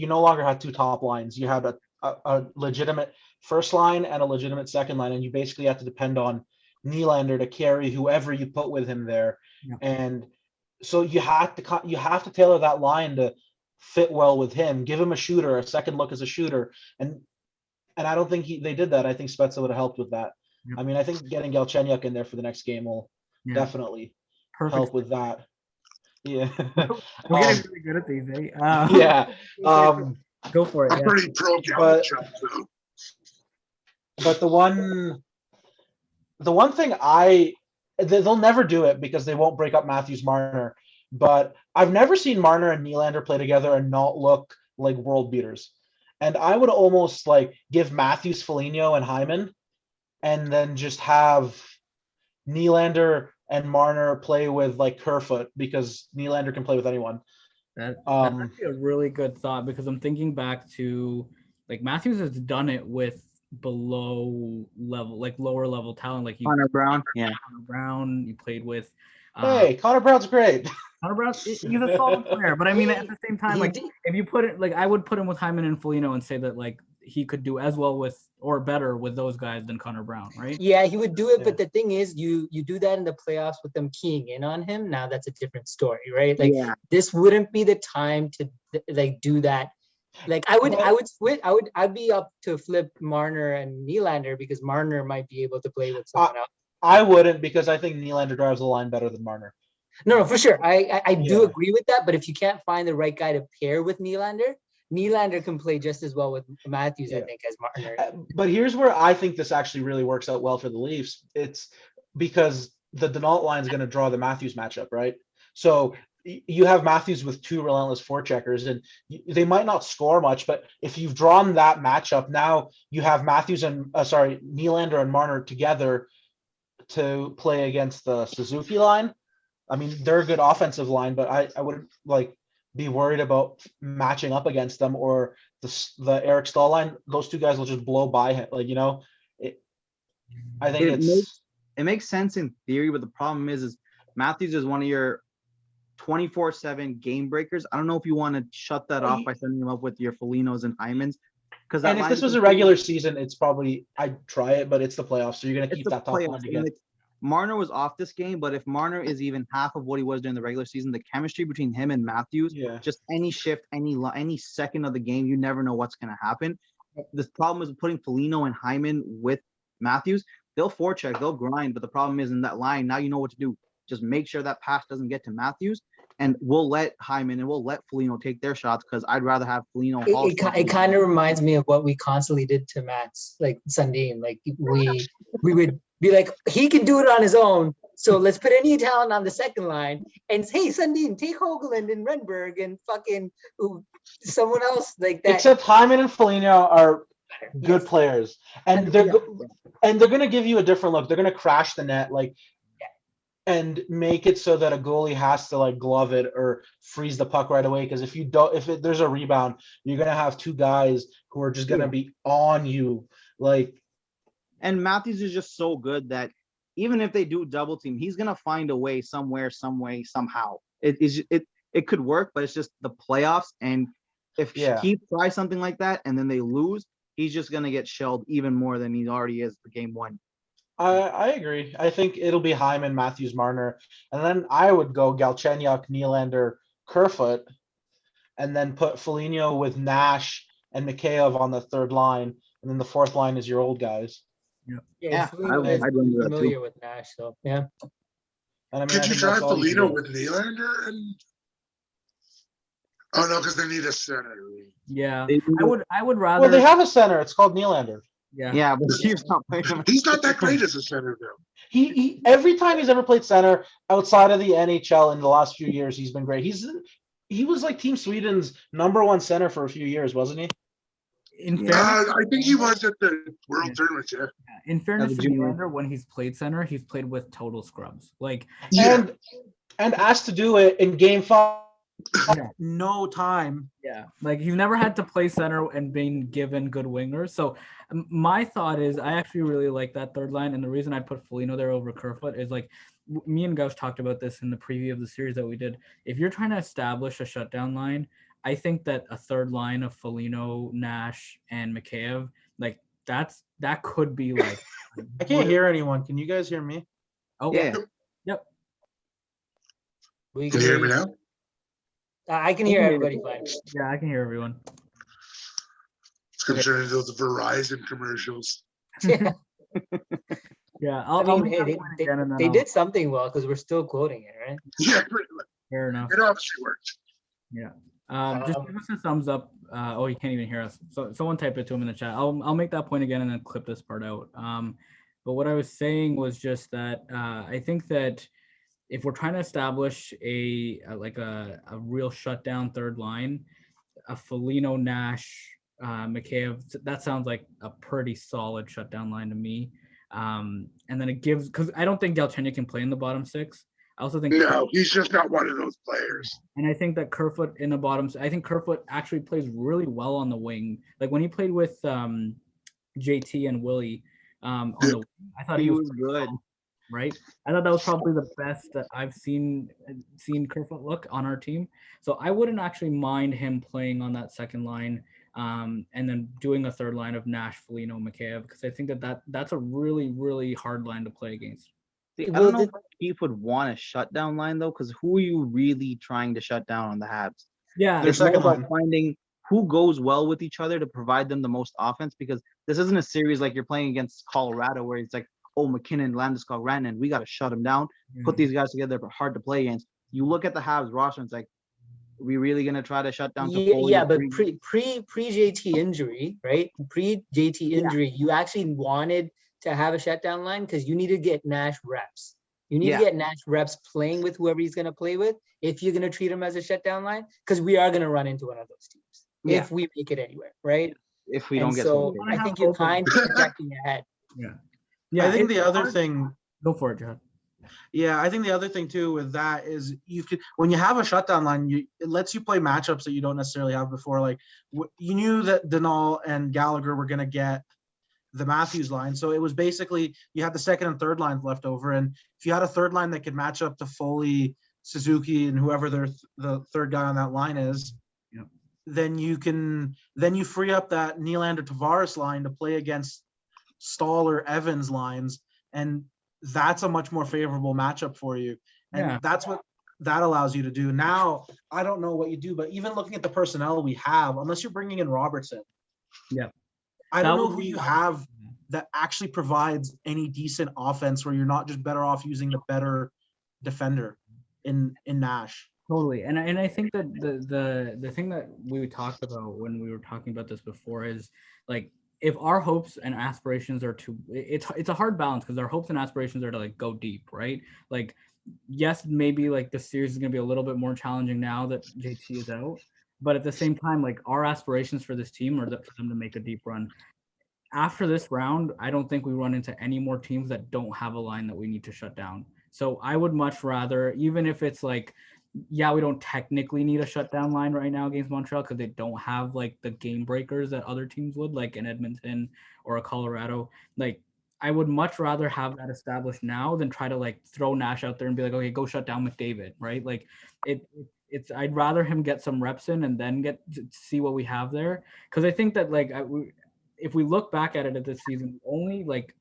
no longer had two top lines. You had a legitimate first line and a legitimate second line, and you basically had to depend on Nylander to carry whoever you put with him there. And so you have to tailor that line to fit well with him. Give him a shooter, a second look as a shooter, and I don't think they did that. I think Spezza would have helped with that. I mean, I think getting Galchenyuk in there for the next game will definitely help with that. Yeah. We're getting really good at these, eh? Yeah. Go for it. I'm pretty pro Galchenyuk though. But the one thing they'll never do it because they won't break up Matthews Marner. But I've never seen Marner and Nylander play together and not look like world beaters. And I would almost like give Matthews, Foligno, and Hyman, and then just have Nylander and Marner play with like Kerfoot, because Nylander can play with anyone. That's actually a really good thought, because I'm thinking back to like Matthews has done it with below level, like lower level talent, like Connor Brown. Connor Brown, you played with. Hey, Connor Brown's great. Connor Brown, he's a solid player, but I mean at the same time, like if you put it, like I would put him with Hyman and Foligno and say that like he could do as well with or better with those guys than Connor Brown, right? Yeah, he would do it, but the thing is, you do that in the playoffs with them keying in on him. Now that's a different story, right? Like this wouldn't be the time to like do that. Like I'd be up to flip Marner and Nylander, because Marner might be able to play with someone else. I wouldn't, because I think Nylander drives the line better than Marner. No, for sure. I do agree with that, but if you can't find the right guy to pair with Nylander can play just as well with Matthews, I think, as Marner. But here's where I think this actually really works out well for the Leafs. It's because the Denault line is going to draw the Matthews matchup, right? So you have Matthews with two relentless forecheckers, and they might not score much, but if you've drawn that matchup, now you have Matthews and Nylander and Marner together to play against the Suzuki line. I mean, they're a good offensive line, but I wouldn't like be worried about matching up against them, or the Eric Stahl line. Those two guys will just blow by him. Like, I think it makes sense in theory, but the problem is Matthews is one of your 24/7 game breakers. I don't know if you want to shut that off by sending him up with your Folignos and Hymans. And if this was a regular season, it's probably I'd try it, but it's the playoffs, so you're gonna keep that top line together. Marner was off this game, but if Marner is even half of what he was during the regular season, the chemistry between him and Matthews, just any shift, any second of the game, you never know what's going to happen. The problem is putting Foligno and Hyman with Matthews. They'll forecheck, they'll grind, but the problem is in that line, now you know what to do. Just make sure that pass doesn't get to Matthews, and we'll let Hyman and we'll let Foligno take their shots, because I'd rather have Foligno. It kind of reminds me of what we constantly did to Matt's, like Sundin. Like we would be like, he can do it on his own, so let's put any talent on the second line, and hey, Sundin, take Hoagland and Renberg and fucking someone else like that. Except Hyman and Foligno are good players, and they're going to give you a different look. They're going to crash the net, and make it so that a goalie has to like glove it or freeze the puck right away. Because if there's a rebound, you're going to have two guys who are just going to be on you, like. And Matthews is just so good that even if they do double team, he's gonna find a way somewhere, some way, somehow. It could work, but it's just the playoffs. And if he tries something like that and then they lose, he's just gonna get shelled even more than he already is for game one. I agree. I think it'll be Hyman, Matthews, Marner, and then I would go Galchenyuk, Nylander, Kerfoot, and then put Foligno with Nash and Mikheyev on the third line, and then the fourth line is your old guys. Yeah, I'd familiar with Nash, so yeah. And I mean, could you try Foligno with Nylander and? Oh no, because they need a center. Yeah, I would rather. Well, they have a center. It's called Nylander. Yeah, but he's not playing him. He's not that great as a center though. He every time he's ever played center outside of the NHL in the last few years, he's been great. He was like Team Sweden's #1 center for a few years, wasn't he? In fairness, I think he was at the World Tournament. Yeah. in fairness the to junior. Nylander, when he's played center, he's played with total scrubs. Like, Yeah. And asked to do it in Game 5. Yeah. No time. yeah, like he's never had to play center and been given good wingers. So my thought is, I actually really like that third line, and the reason I put Foligno there over Kerfoot is like me and Gauss talked about this in the preview of the series that we did. If you're trying to establish a shutdown line, I think that a third line of Foligno, Nash, and Mikheyev, like that could be like. I can't hear anyone. Can you guys hear me? Oh Yeah. Yep. We Can you hear me now? I can hear everybody fine. Yeah, I can hear everyone. It's concerning those Verizon commercials. Yeah, I'll Hey, make that point again, and then they I'll- did something well because we're still quoting it, right? Yeah, pretty much. Fair enough. It obviously worked. Yeah. Just give us a thumbs up. Oh, you can't even hear us. So someone type it to him in the chat. I'll make that point again and then clip this part out. But what I was saying was just that I think that if we're trying to establish a real shutdown third line, a Foligno, Nash, Mikheyev, that sounds like a pretty solid shutdown line to me. And then it gives, because I don't think Galchenyuk can play in the bottom six. I also think No, he's just not one of those players. And I think that Kerfoot in the bottom, I think Kerfoot actually plays really well on the wing. Like when he played with JT and Willie on the wing, I thought He was good. Right? I thought that was probably the best that I've seen Kerfoot look on our team. So I wouldn't actually mind him playing on that second line and then doing a third line of Nash, Foligno, Mikheyev, because I think that's a really, really hard line to play against. See, I don't know if Keith would want a shutdown line though, because who are you really trying to shut down on the Habs? Yeah, Their It's more second about line. finding who goes well with each other to provide them the most offense, because this isn't a series like you're playing against Colorado where it's like, oh, McKinnon, Landeskog, Rantanen, we got to shut them down, put these guys together, but hard to play against. You look at the Habs roster, and it's like, are we really going to try to shut down? Yeah, but pre JT injury, right? Pre JT injury, you actually wanted to have a shutdown line because you need to get Nash reps. You need to get Nash reps playing with whoever he's going to play with if you're going to treat him as a shutdown line, because we are going to run into one of those teams if we make it anywhere, right? If we don't get so something. I think you're kind of projecting ahead. Yeah. I think the other thing. Go for it, John. Yeah, I think the other thing too with that is you could, when you have a shutdown line, it lets you play matchups that you don't necessarily have before. Like you knew that Denal and Gallagher were going to get the Matthews line, so it was basically you had the second and third lines left over, and if you had a third line that could match up to Foley, Suzuki, and whoever the third guy on that line is, then you free up that Nylander Tavares line to play against Stahl or Evans lines, and that's a much more favorable matchup for you. And that's what that allows you to do. Now, I don't know what you do, but even looking at the personnel we have, unless you're bringing in Robertson, I don't know who you have that actually provides any decent offense where you're not just better off using the better defender in Nash. Totally. And I think that the thing that we talked about when we were talking about this before is like, if our hopes and aspirations are to, it's a hard balance because our hopes and aspirations are to like go deep, right? Like, yes, maybe like the series is going to be a little bit more challenging now that JT is out, but at the same time, like our aspirations for this team are for them to make a deep run. After this round, I don't think we run into any more teams that don't have a line that we need to shut down. So I would much rather, even if it's like, yeah, we don't technically need a shutdown line right now against Montreal because they don't have like the game breakers that other teams would, like in Edmonton or a Colorado. Like, I would much rather have that established now than try to like throw Nash out there and be like, okay, go shut down McDavid, right? Like it's I'd rather him get some reps in and then get to see what we have there, because I think that like if we look back at it at this season, only like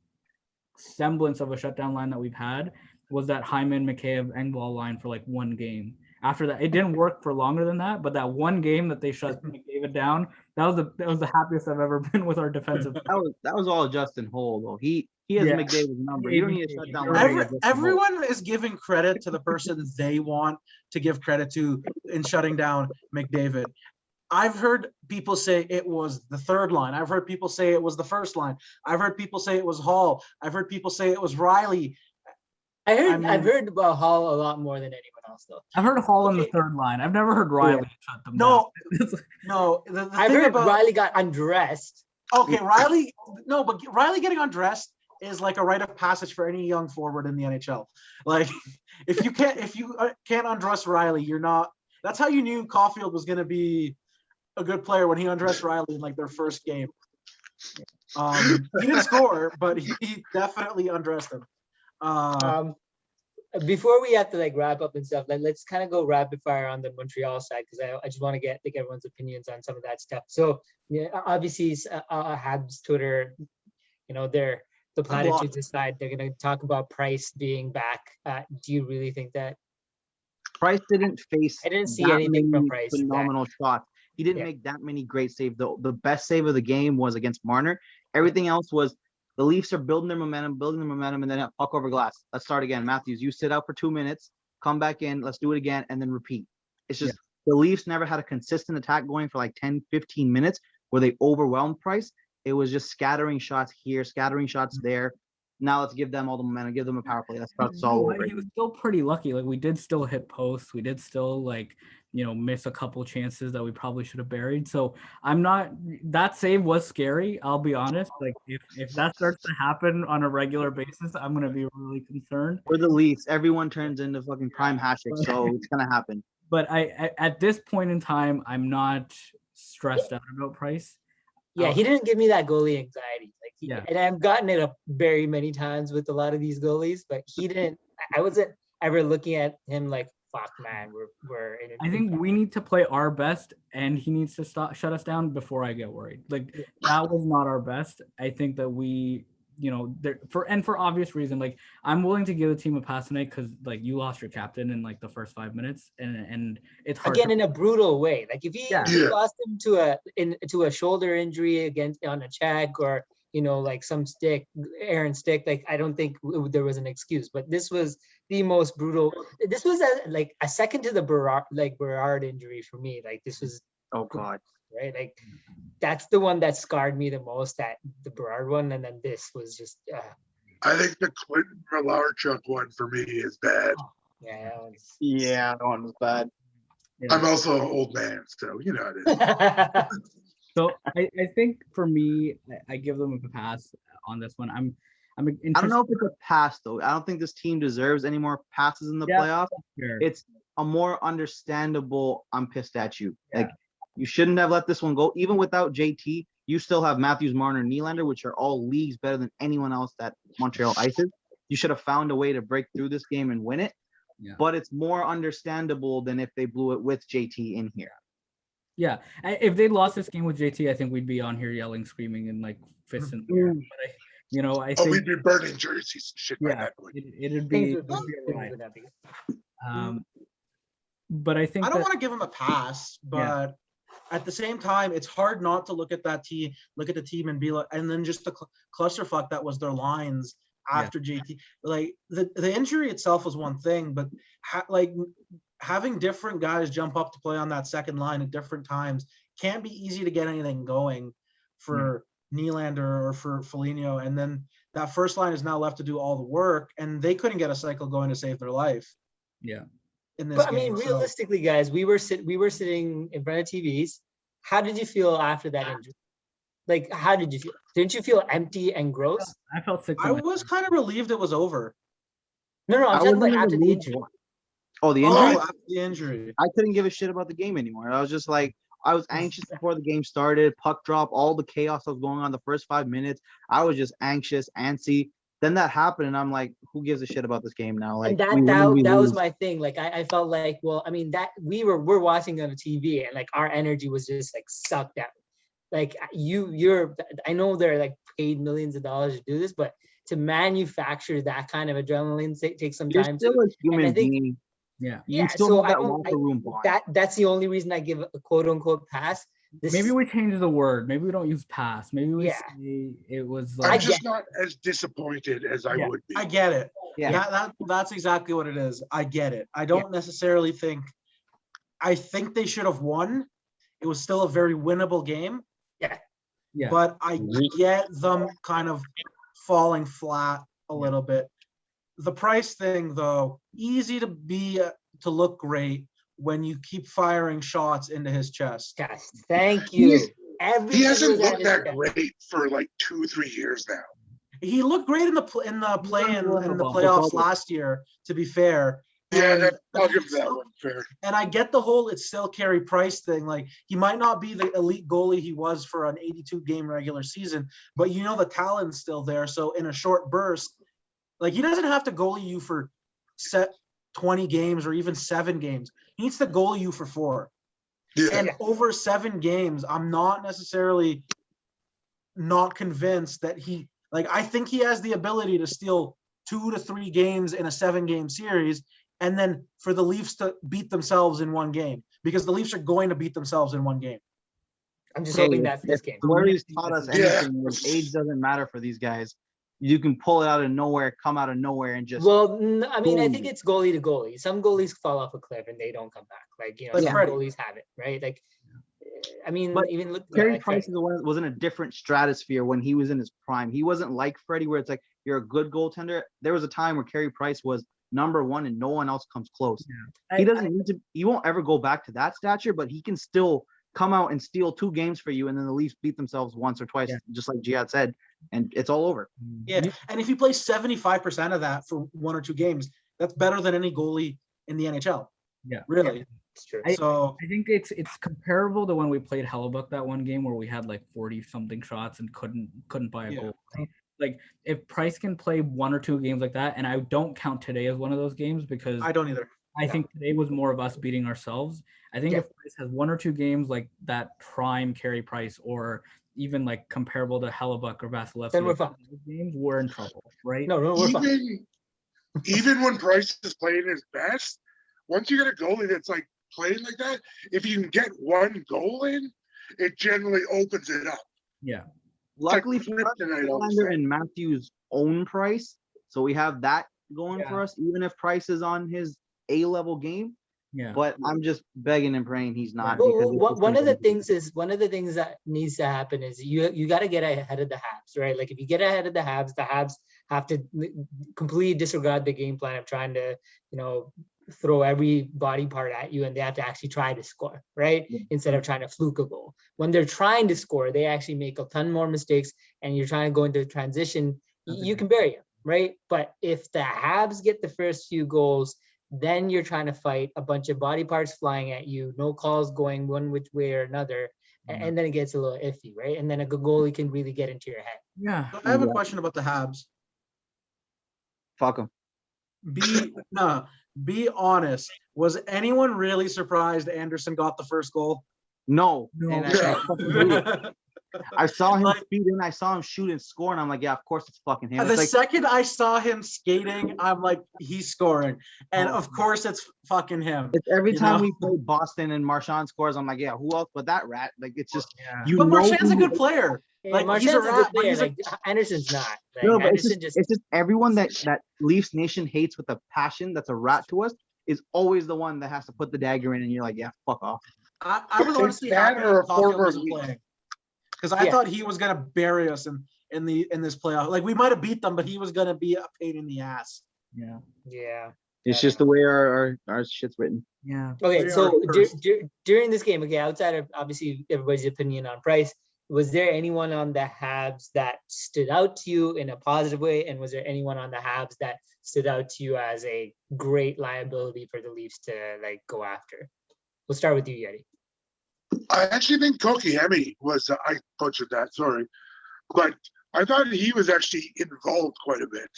semblance of a shutdown line that we've had was that Hyman, Mikheyev, Engvall line for like one game. After that, it didn't work for longer than that, but that one game that they shut McDavid down, that was the happiest I've ever been with our defensive. That was all Justin Holl though. He has McDavid's number. You don't need a shutdown line. Everyone is giving credit to the person they want to give credit to in shutting down McDavid. I've heard people say it was the third line. I've heard people say it was the first line. I've heard people say it was Hall. I've heard people say it was Riley. I've heard about Hall a lot more than anyone else though. I've heard Hall on the third line. I've never heard Riley shut them No, down. no. I've heard Riley got undressed. Okay, Riley. No, but Riley getting undressed is like a rite of passage for any young forward in the NHL. Like, if you can't undress Riley, you're not. That's how you knew Caulfield was going to be a good player, when he undressed Riley in like their first game. He didn't score, but he definitely undressed him. Before we have to like wrap up and stuff, let's kind of go rapid fire on the Montreal side, because I just want to get like everyone's opinions on some of that stuff. So yeah, obviously Habs Twitter, they're the platitudes aside, they're going to talk about Price being back. Do you really think that Price didn't face? I didn't see anything from Price. Phenomenal shots. He didn't make that many great saves. The best save of the game was against Marner. Everything else was the Leafs are building their momentum, and then puck over glass. Let's start again. Matthews, you sit out for 2 minutes, come back in, let's do it again, and then repeat. It's just the Leafs never had a consistent attack going for like 10, 15 minutes where they overwhelmed Price. It was just scattering shots here, scattering shots there. Now let's give them all the momentum, give them a power play. That's all over. He was still pretty lucky. Like, we did still hit posts. We did still miss a couple chances that we probably should have buried. So that save was scary. I'll be honest. Like, if that starts to happen on a regular basis, I'm going to be really concerned. For the Leafs, everyone turns into fucking prime Hasek. So it's going to happen. But I at this point in time, I'm not stressed out about Price. Yeah, he didn't give me that goalie anxiety. And I've gotten it up very many times with a lot of these goalies, but he didn't. I wasn't ever looking at him like, fuck, man, we're in it. I think we need to play our best, and he needs to shut us down before I get worried. Like, that was not our best. I think that we, for obvious reason, like, I'm willing to give the team a pass tonight because like you lost your captain in like the first 5 minutes, and it's hard again in a brutal way. Like, if he lost him to a shoulder injury on a check, or like some Aaron stick, like, I don't think there was an excuse. But this was the most brutal. This was a second to the Berard injury for me. Like, this was God, right? Like, that's the one that scarred me the most, that the Berard one, and then this was just. I think the Clinton Malarchuk one for me is bad. That one was bad. Yeah. I'm also an old man, so you know it is. So I think for me, I give them a pass on this one. I don't know if it's a pass though. I don't think this team deserves any more passes in the playoffs. Sure. It's a more understandable, I'm pissed at you. Yeah. Like, you shouldn't have let this one go. Even without JT, you still have Matthews, Marner, Nylander, which are all leagues better than anyone else that Montreal ices. You should have found a way to break through this game and win it. Yeah. But it's more understandable than if they blew it with JT in here. Yeah, if they lost this game with JT, I think we'd be on here yelling, screaming, and like fists in the air. But I think we'd be burning jerseys and shit by that point. It'd be right. But I think I don't want to give him a pass, but at the same time, it's hard not to look at the team and be like, and then just the clusterfuck that was their lines after JT. Like, the injury itself was one thing, but having different guys jump up to play on that second line at different times can't be easy to get anything going for Nylander or for Foligno. And then that first line is now left to do all the work, and they couldn't get a cycle going to save their life. Yeah. In this but game, I mean, realistically, guys, we were sitting in front of TVs. How did you feel after that injury? Like, how did you feel? Didn't you feel empty and gross? I felt sick. I was kind of relieved it was over. No, I'm talking about after the injury. Oh, the injury? After the injury. I couldn't give a shit about the game anymore. I was just like, I was anxious before the game started. Puck drop, all the chaos that was going on the first 5 minutes. I was just anxious, antsy. Then that happened, and I'm like, who gives a shit about this game now? Like, and that was my thing. Like, I felt like, well, I mean, that we're watching on the TV, and like our energy was just like sucked out. Like, I know they're like paid millions of dollars to do this, but to manufacture that kind of adrenaline takes some time. You're still a human being. Yeah. You still have that locker room bond. That's the only reason I give a quote unquote pass. Maybe we change the word. Maybe we don't use pass. Maybe we say it was like, I'm just not as disappointed as I would be. I get it. Yeah. That's exactly what it is. I get it. I don't necessarily think I think they should have won. it was still a very winnable game. Yeah. But I get them kind of falling flat a little bit. The price thing, though, easy to look great when you keep firing shots into his chest. Yes, thank you. He hasn't looked that great for like 2-3 years now. He looked great in the playoffs last year, to be fair. Yeah, I'll give that one fair. And I get the whole it's still Carey Price thing. Like, he might not be the elite goalie he was for an 82-game regular season, but the talent's still there. So in a short burst, like, he doesn't have to goalie you for 20 games or even 7 games. He needs to goalie you for 4. Yeah. And over 7 games, I'm not necessarily not convinced that I think he has the ability to steal 2 to 3 games in a 7-game series, and then for the Leafs to beat themselves in 1 game, because the Leafs are going to beat themselves in 1 game. I'm just hoping that's this game. Fleury's taught us anything. Age doesn't matter for these guys. You can pull it out of nowhere, come out of nowhere, and just. Well, I mean, I think it's goalie to goalie. Some goalies fall off a cliff and they don't come back. Like, some goalies have it, right? Like, I mean, but even look. Carey Price was in a different stratosphere when he was in his prime. He wasn't like Freddie, where it's like you're a good goaltender. There was a time where Carey Price was #1 and no one else comes close. Yeah. He doesn't need to. He won't ever go back to that stature, but he can still come out and steal 2 games for you, and then the Leafs beat themselves once or twice, just like Jihad said, and it's all over. Yeah, and if he plays 75% of that for 1 or 2 games, that's better than any goalie in the NHL. Yeah, really. Yeah. It's true. I think it's comparable to when we played Hellebuck that 1 game where we had like 40-something shots and couldn't buy a goal. Like, if Price can play 1 or 2 games like that, and I don't count today as one of those games because I don't either. I think today was more of us beating ourselves. I think if Price has 1 or 2 games like that prime Carey Price, or even like comparable to Hellebuck or Vasilevsky, then we're fine. Games, we're in trouble, right? No, we're fine. Even when Price is playing his best, once you get a goalie that's like playing like that, if you can get 1 goal in, it generally opens it up. Yeah. Luckily for us, Nylander and Matthews own Price, so we have that going for us, even if Price is on his A-level game. Yeah. But I'm just begging and praying he's not. Well, one of the things that needs to happen is you got to get ahead of the Habs, right? Like, if you get ahead of the Habs have to completely disregard the game plan of trying to, throw every body part at you, and they have to actually try to score, right? Instead of trying to fluke a goal. When they're trying to score, they actually make a ton more mistakes, and you're trying to go into transition, you can bury them, right? But if the Habs get the first few goals, then you're trying to fight a bunch of body parts flying at you, no calls going one which way or another, and then it gets a little iffy, right? And then a good goalie can really get into your head. Yeah. I have a question about the Habs. Fuck them. Be honest. Was anyone really surprised Anderson got the first goal? No. And I saw him speed in, I saw him shoot and score, and I'm like, yeah, of course it's fucking him. The second I saw him skating, I'm like, he's scoring. And of course it's fucking him. It's every time we play Boston and Marchand scores, I'm like, yeah, who else but that rat? Like, it's just But Marchand's a good player. Like, he's a good player. Like, Anderson's not. Like, no, but Anderson it's just everyone that Leafs Nation hates with a passion that's a rat to us is always the one that has to put the dagger in, and you're like, yeah, fuck off. I was honestly happy wasn't playing, because I thought he was gonna bury us in this playoff. Like, we might have beat them, but he was gonna be a pain in the ass. Yeah. It's just the way our shit's written. Yeah. Okay, so during this game, outside of obviously everybody's opinion on Price, was there anyone on the Habs that stood out to you in a positive way? And was there anyone on the Habs that stood out to you as a great liability for the Leafs to go after? We'll start with you, Yeti. I actually think Kotkaniemi was, I butchered that, sorry. But I thought he was actually involved quite a bit.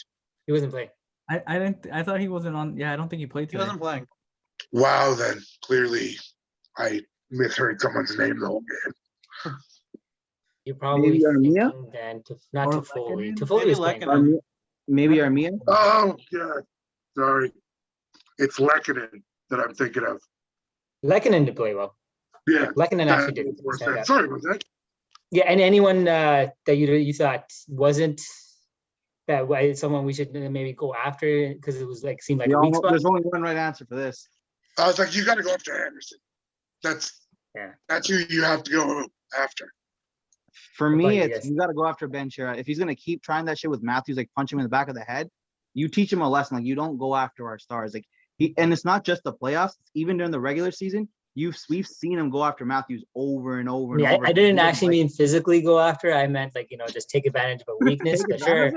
He wasn't playing. I thought he wasn't on. Yeah, I don't think he played today. He wasn't playing. Wow, then clearly I misheard someone's name the whole game. You're probably Armia? Then not Toffoli. Maybe Toffoli was playing. Maybe Armia? Oh, God. Sorry. It's Lehkonen that I'm thinking of. Lehkonen did play well. Yeah. Lehkonen actually did. Sorry about that. Yeah, and anyone that you thought wasn't that someone we should maybe go after, because it was seemed like a weak spot? There's only one right answer for this. I was like, you got to go after Anderson. That's who you have to go after. For me, it's you got to go after Ben Chira. If he's gonna keep trying that shit with Matthews, like punch him in the back of the head, you teach him a lesson. Like you don't go after our stars. Like and it's not just the playoffs. Even during the regular season, we've seen him go after Matthews over and over and over. I didn't actually mean physically go after. I meant like just take advantage of a weakness. But sure.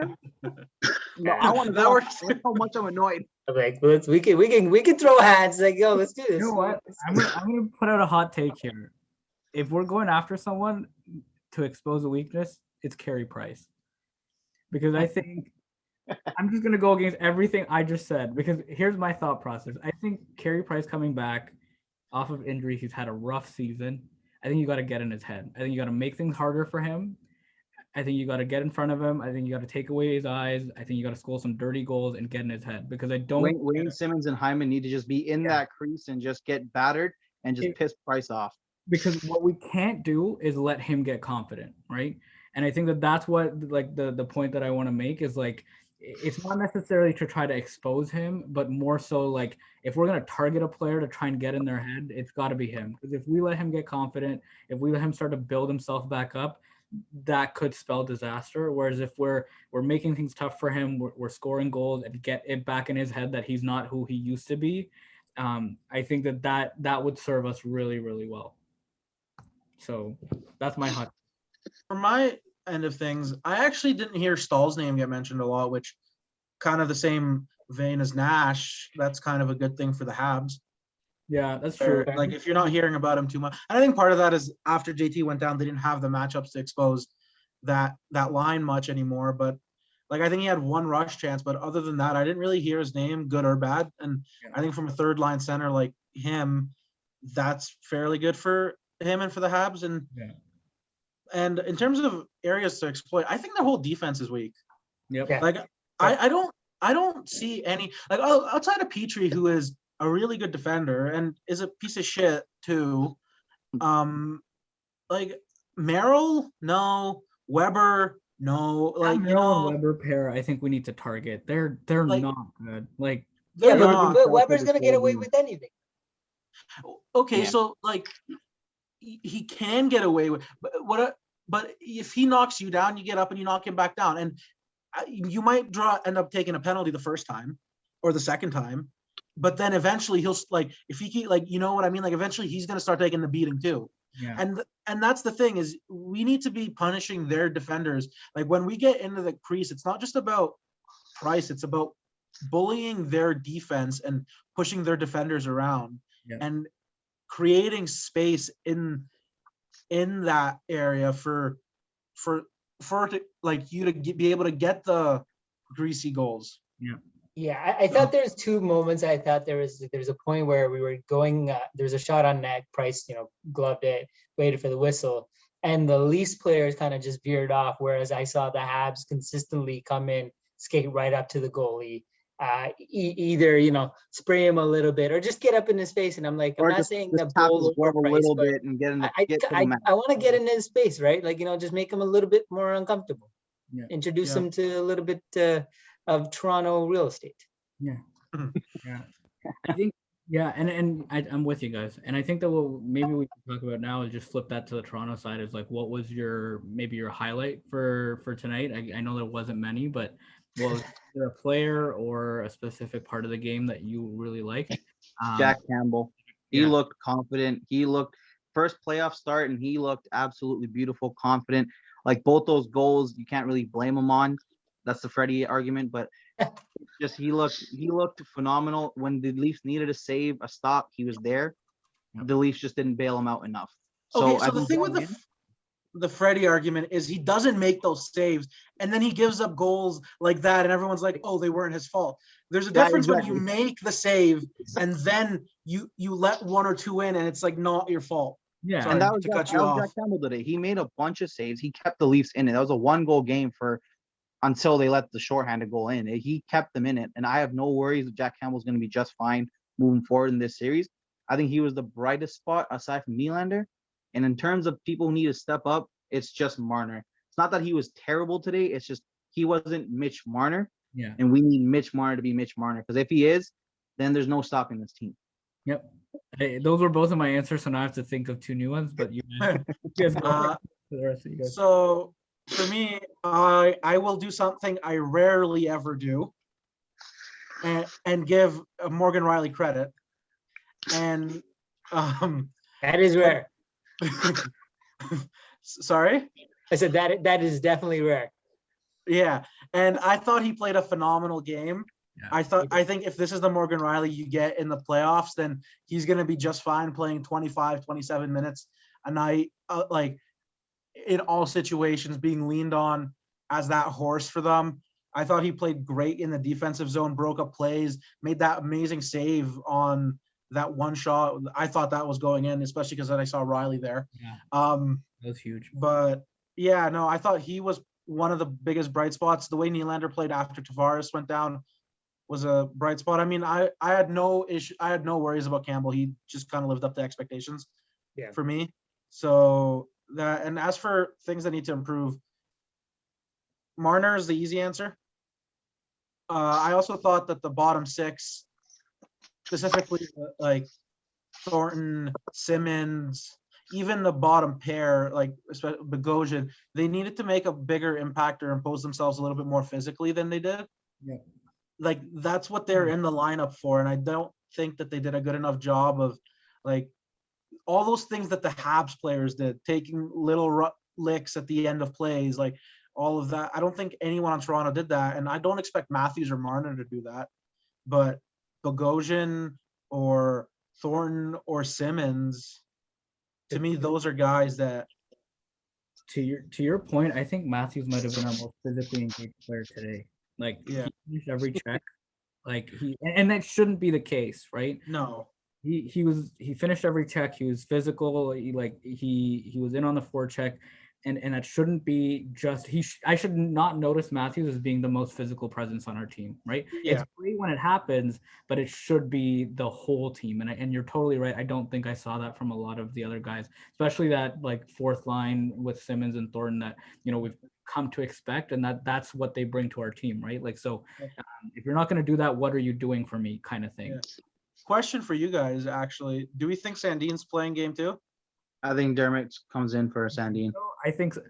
No, I want to know how much I'm annoyed. Like we can throw hands. Like yo, let's do this. You know what? I'm gonna put out a hot take here. If we're going after someone to expose a weakness, it's Carey Price, because I think I'm just gonna go against everything I just said. Because here's my thought process. I think Carey Price coming back off of injury, he's had a rough season. I think you got to get in his head. I think you got to make things harder for him. I think you got to get in front of him. I think you got to take away his eyes. I think you got to score some dirty goals and get in his head, because I don't. Wayne Simmons and Hyman need to just be in that crease and just get battered and just piss Price off. Because what we can't do is let him get confident, right? And I think that's what like the point that I want to make is like, it's not necessarily to try to expose him, but more so like if we're going to target a player to try and get in their head, it's got to be him. Because if we let him get confident, if we let him start to build himself back up, that could spell disaster. Whereas if we're making things tough for him, we're scoring goals and get it back in his head that he's not who he used to be, I think that would serve us really, really well. So that's my hot. For my end of things, I actually didn't hear Stahl's name get mentioned a lot, which kind of the same vein as Nash. That's kind of a good thing for the Habs. Yeah, that's true. Like if you're not hearing about him too much, and I think part of that is after JT went down, they didn't have the matchups to expose that line much anymore. But like I think he had one rush chance, but other than that, I didn't really hear his name, good or bad. And I think from a third line center like him, that's fairly good for him and for the Habs. And in terms of areas to exploit, I think their whole defense is weak. Yep. Like I don't see any, like outside of Petrie, who is a really good defender and is a piece of shit too. Like Merrill, no. Weber, no. Like Merrill and Weber pair, I think we need to target. They're like, not good. Like but Weber's gonna get away with anything. Okay, so like he can get away with, but if he knocks you down, you get up and you knock him back down, and you might end up taking a penalty the first time or the second time, but then eventually he'll like if he keep like what I mean, like eventually he's gonna start taking the beating too. Yeah. And that's the thing is we need to be punishing their defenders. Like when we get into the crease, it's not just about Price, it's about bullying their defense and pushing their defenders around and creating space in that area for like you to be able to get the greasy goals. Yeah, I thought there's two moments. I thought there's a point where we were going. There's a shot on net. Price, gloved it, waited for the whistle, and the Leafs players kind of just veered off. Whereas I saw the Habs consistently come in, skate right up to the goalie, either spray him a little bit or just get up in his face. And I'm like, I'm not saying the goal a little bit and get in. I want to get in his space, right? Like just make him a little bit more uncomfortable. Introduce him to a little bit of Toronto real estate. I think and I'm with you guys, and I think that what maybe we can talk about now is just flip that to the Toronto side. Is like, what was your highlight for tonight? I know there wasn't many, but was there a player or a specific part of the game that you really liked? Jack Campbell. He looked confident. He looked first playoff start, and he looked absolutely beautiful, confident. Like both those goals, you can't really blame him on. That's the Freddie argument, but just he looked phenomenal. When the Leafs needed a save, a stop, he was there. The Leafs just didn't bail him out enough. So the thing with the Freddie argument is he doesn't make those saves, and then he gives up goals like that, and everyone's like, "Oh, they weren't his fault." There's a difference when you make the save and then you let one or two in, and it's like not your fault. Yeah, sorry, and that was Jack Campbell today. He made a bunch of saves. He kept the Leafs in it. That was a 1-goal game until they let the shorthanded goal in. He kept them in it, and I have no worries that Jack Campbell's going to be just fine moving forward in this series. I think he was the brightest spot aside from Nylander. And in terms of people who need to step up, it's just Marner. It's not that he was terrible today. It's just he wasn't Mitch Marner. Yeah. And we need Mitch Marner to be Mitch Marner, because if he is, then there's no stopping this team. Yep. Those were both of my answers, so now I have to think of two new ones. But you guys go ahead for the rest of you guys. So for me, I will do something I rarely ever do, and give Morgan Riley credit. And that is rare. Sorry? I said that is definitely rare. Yeah, and I thought he played a phenomenal game. Yeah. I think if this is the Morgan Riley you get in the playoffs, then he's going to be just fine playing 25, 27 minutes a night, like in all situations, being leaned on as that horse for them. I thought he played great in the defensive zone, broke up plays, made that amazing save on that one shot. I thought that was going in, especially because I saw Riley there. Yeah, that was huge. But yeah, no, I thought he was one of the biggest bright spots. The way Nylander played after Tavares went down was a bright spot. I mean, I had no issue. I had no worries about Campbell. He just kind of lived up to expectations for me. So that, and as for things that need to improve, Marner is the easy answer. I also thought that the bottom six, specifically like Thornton, Simmons, even the bottom pair, like Bogosian, they needed to make a bigger impact or impose themselves a little bit more physically than they did. Yeah. Like that's what they're in the lineup for. And I don't think that they did a good enough job of like all those things that the Habs players did, taking little licks at the end of plays, like all of that. I don't think anyone on Toronto did that. And I don't expect Matthews or Marner to do that. But Bogosian or Thornton or Simmons, to me, those are guys that. To your point, I think Matthews might have been our most physically engaged player today. Like he finished every check, like and that shouldn't be the case, right? No, he finished every check. He was physical. He was in on the forecheck, and that shouldn't be just I should not notice Matthews as being the most physical presence on our team, right? Yeah. It's great when it happens, but it should be the whole team. And you're totally right. I don't think I saw that from a lot of the other guys, especially that like fourth line with Simmons and Thornton that we've come to expect, and that's what they bring to our team, right? Like so, if you're not going to do that, what are you doing for me, kind of thing. Yeah. Question for you guys, actually. Do we think Sandin's playing game 2? I think Dermott comes in for Sandin. I think so.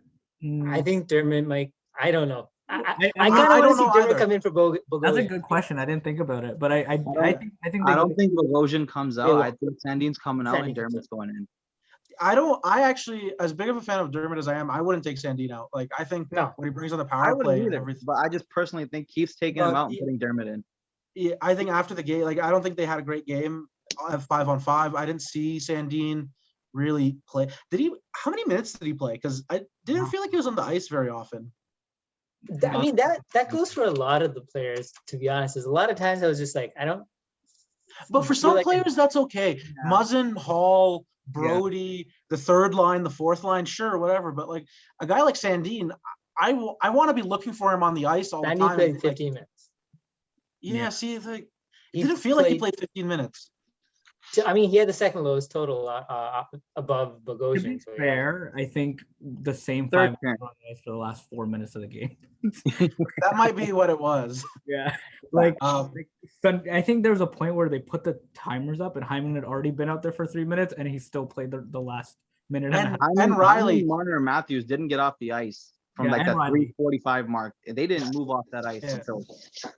I think Dermott might. I don't know. I kind of want to see Dermott come in for Bogosian. That's a good question. I didn't think about it, but I think I don't think Bogosian comes out. I think Sandin's coming out and Dermott's going in. I actually, as big of a fan of Dermott as I am, I wouldn't take Sandin out. Like I think when he brings on the power play and everything. But I just personally think Keith's taking him out and putting Dermott in. Yeah, I think after the game, like I don't think they had a great game at 5-on-5. I didn't see Sandin really play. How many minutes did he play? Because I didn't feel like he was on the ice very often. I mean, that goes for a lot of the players, to be honest. There's a lot of times I was just like, I don't. But for some players, that's okay. Yeah. Muzzin, Hall, Brody, the third line, the fourth line, sure, whatever. But like a guy like Sandin, I want to be looking for him on the ice all the time. He played 15 minutes. Yeah, see, like he didn't feel like he played 15 minutes. I mean, he had the second lowest total above Bogosian. To be fair, I think the same 5 minutes for the last 4 minutes of the game. That might be what it was. Yeah, like I think there was a point where they put the timers up, and Hyman had already been out there for 3 minutes, and he still played the last minute. And Riley, Marner, and Matthews didn't get off the ice from like that 3:45 mark. They didn't move off that ice until.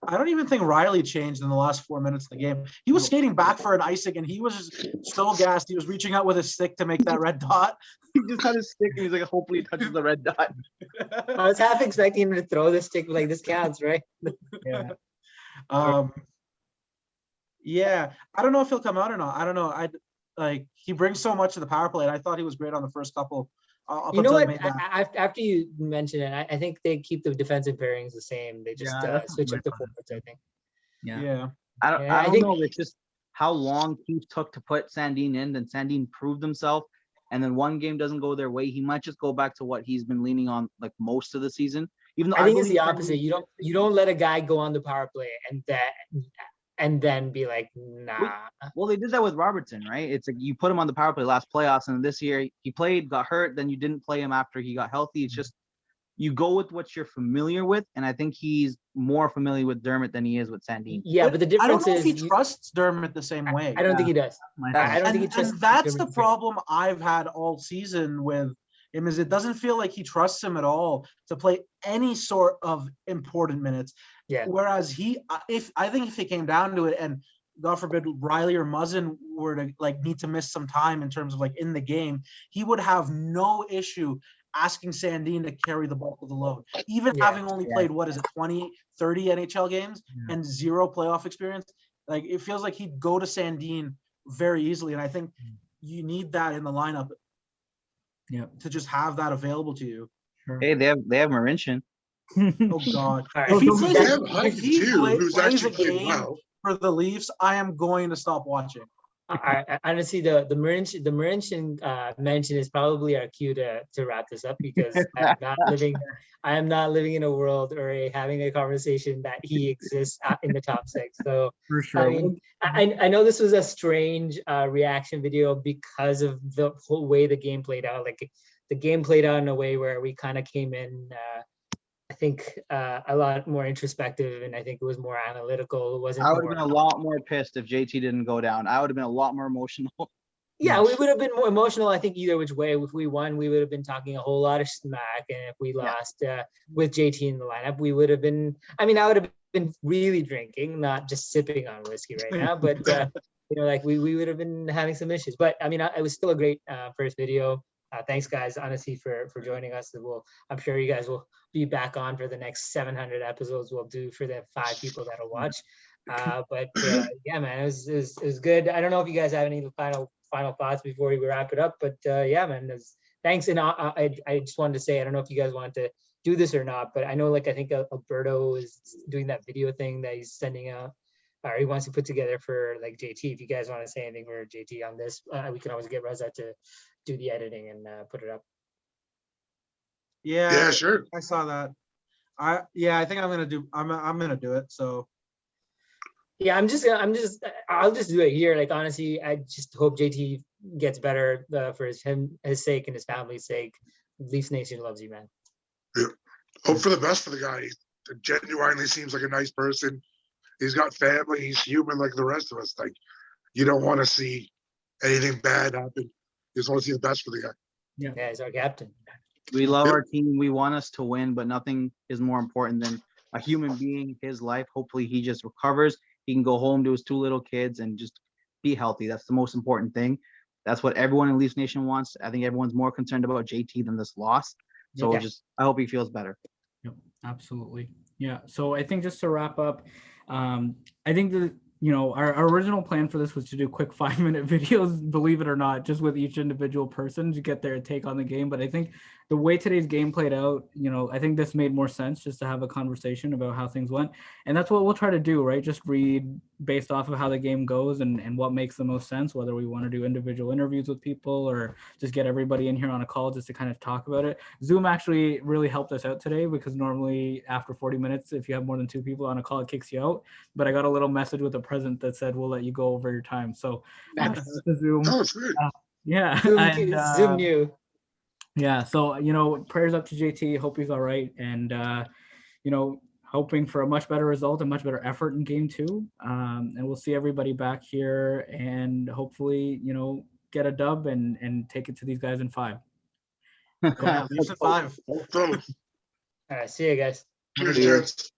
I don't even think Riley changed in the last 4 minutes of the game. He was skating back for an icing, and he was so gassed. He was reaching out with his stick to make that red dot. He just had his stick, and he's like, hopefully he touches the red dot. I was half expecting him to throw the stick like this counts, right? Yeah. Yeah. I don't know if he'll come out or not. I don't know. He brings so much to the power play, and I thought he was great on the first couple. You know what? After you mentioned it, I think they keep the defensive pairings the same. They just switch up the forwards, I think. Yeah. I don't know. It's just how long Keith took to put Sandin in. Then Sandin proved himself, and then one game doesn't go their way. He might just go back to what he's been leaning on like most of the season. Even though I think it's the opposite. You don't let a guy go on the power play and then be like, nah. Well, they did that with Robertson, right? It's like you put him on the power play last playoffs, and this year he played, got hurt, then you didn't play him after he got healthy. It's just you go with what you're familiar with, and I think he's more familiar with Dermott than he is with Sandin. Yeah, but the difference I don't know is if he trusts Dermott the same way. I don't think he does. I don't think he trusts. And that's the Dermott. problem I've had all season with him, is it doesn't feel like he trusts him at all to play any sort of important minutes. Yeah. Whereas I think if it came down to it, and God forbid Riley or Muzzin were to like need to miss some time in terms of like in the game, he would have no issue asking Sandin to carry the bulk of the load, even having only played, 20, 30 NHL games and 0 playoff experience. Like, it feels like he'd go to Sandin very easily. And I think you need that in the lineup to just have that available to you. Sure. Hey, they have Marincin. Oh God. All right. If he They have plays, Hunt if he too, who's plays a actually played game well. for the Leafs, I am going to stop watching. I honestly, the Marincin mention is probably our cue to wrap this up, because I am not living in a world or having a conversation that he exists in the top 6. So For sure. I mean, I know this was a strange reaction video because of the whole way the game played out. Like, the game played out in a way where we kind of came in, I think, a lot more introspective, and I think it was more analytical. It wasn't. I would have been a lot more pissed if JT didn't go down. I would have been a lot more emotional. Yeah, we would have been more emotional, I think, either which way. If we won, we would have been talking a whole lot of smack. And if we lost with JT in the lineup, we would have been, I mean, I would have been really drinking, not just sipping on whiskey right now. But, like we would have been having some issues. But, I mean, it was still a great first video. Thanks, guys, honestly, for joining us. I'm sure you guys will be back on for the next 700 episodes we'll do for the 5 people that'll watch. But yeah, man, it was good. I don't know if you guys have any final thoughts before we wrap it up, but yeah, man, thanks. And I just wanted to say, I don't know if you guys want to do this or not, but I know, like, I think Alberto is doing that video thing that he's sending out, or he wants to put together for like JT. If you guys want to say anything for JT on this, we can always get Reza to do the editing and put it up. Yeah, Yeah, sure. I saw that. I think I'm gonna do it. So yeah, I'll just do it here. Like, honestly, I just hope JT gets better for his sake and his family's sake. Leafs Nation loves you, man. Yeah. Hope for the best for the guy. He genuinely seems like a nice person. He's got family. He's human like the rest of us. Like, you don't want to see anything bad happen. You just want to see the best for the guy. Yeah, he's our captain. We love our team. We want us to win, but nothing is more important than a human being, his life. Hopefully he just recovers. He can go home to his 2 little kids and just be healthy. That's the most important thing. That's what everyone in Leafs Nation wants. I think everyone's more concerned about JT than this loss. So I hope he feels better. Yep, absolutely. Yeah. So I think just to wrap up, I think that, our original plan for this was to do quick 5-minute videos, believe it or not, just with each individual person to get their take on the game. But I think the way today's game played out, I think this made more sense just to have a conversation about how things went. And that's what we'll try to do, right? Just read based off of how the game goes and what makes the most sense, whether we want to do individual interviews with people or just get everybody in here on a call just to kind of talk about it. Zoom actually really helped us out today, because normally after 40 minutes, if you have more than 2 people on a call, it kicks you out. But I got a little message with a present that said, we'll let you go over your time. So Zoom. Oh, it's good. Yeah. Zoom knew. Yeah. So, prayers up to JT. Hope he's all right. And, hoping for a much better result, a much better effort in game 2. And we'll see everybody back here and hopefully, get a dub and take it to these guys in 5. Leafs at 5. So, All right, see you guys. cheers, gents.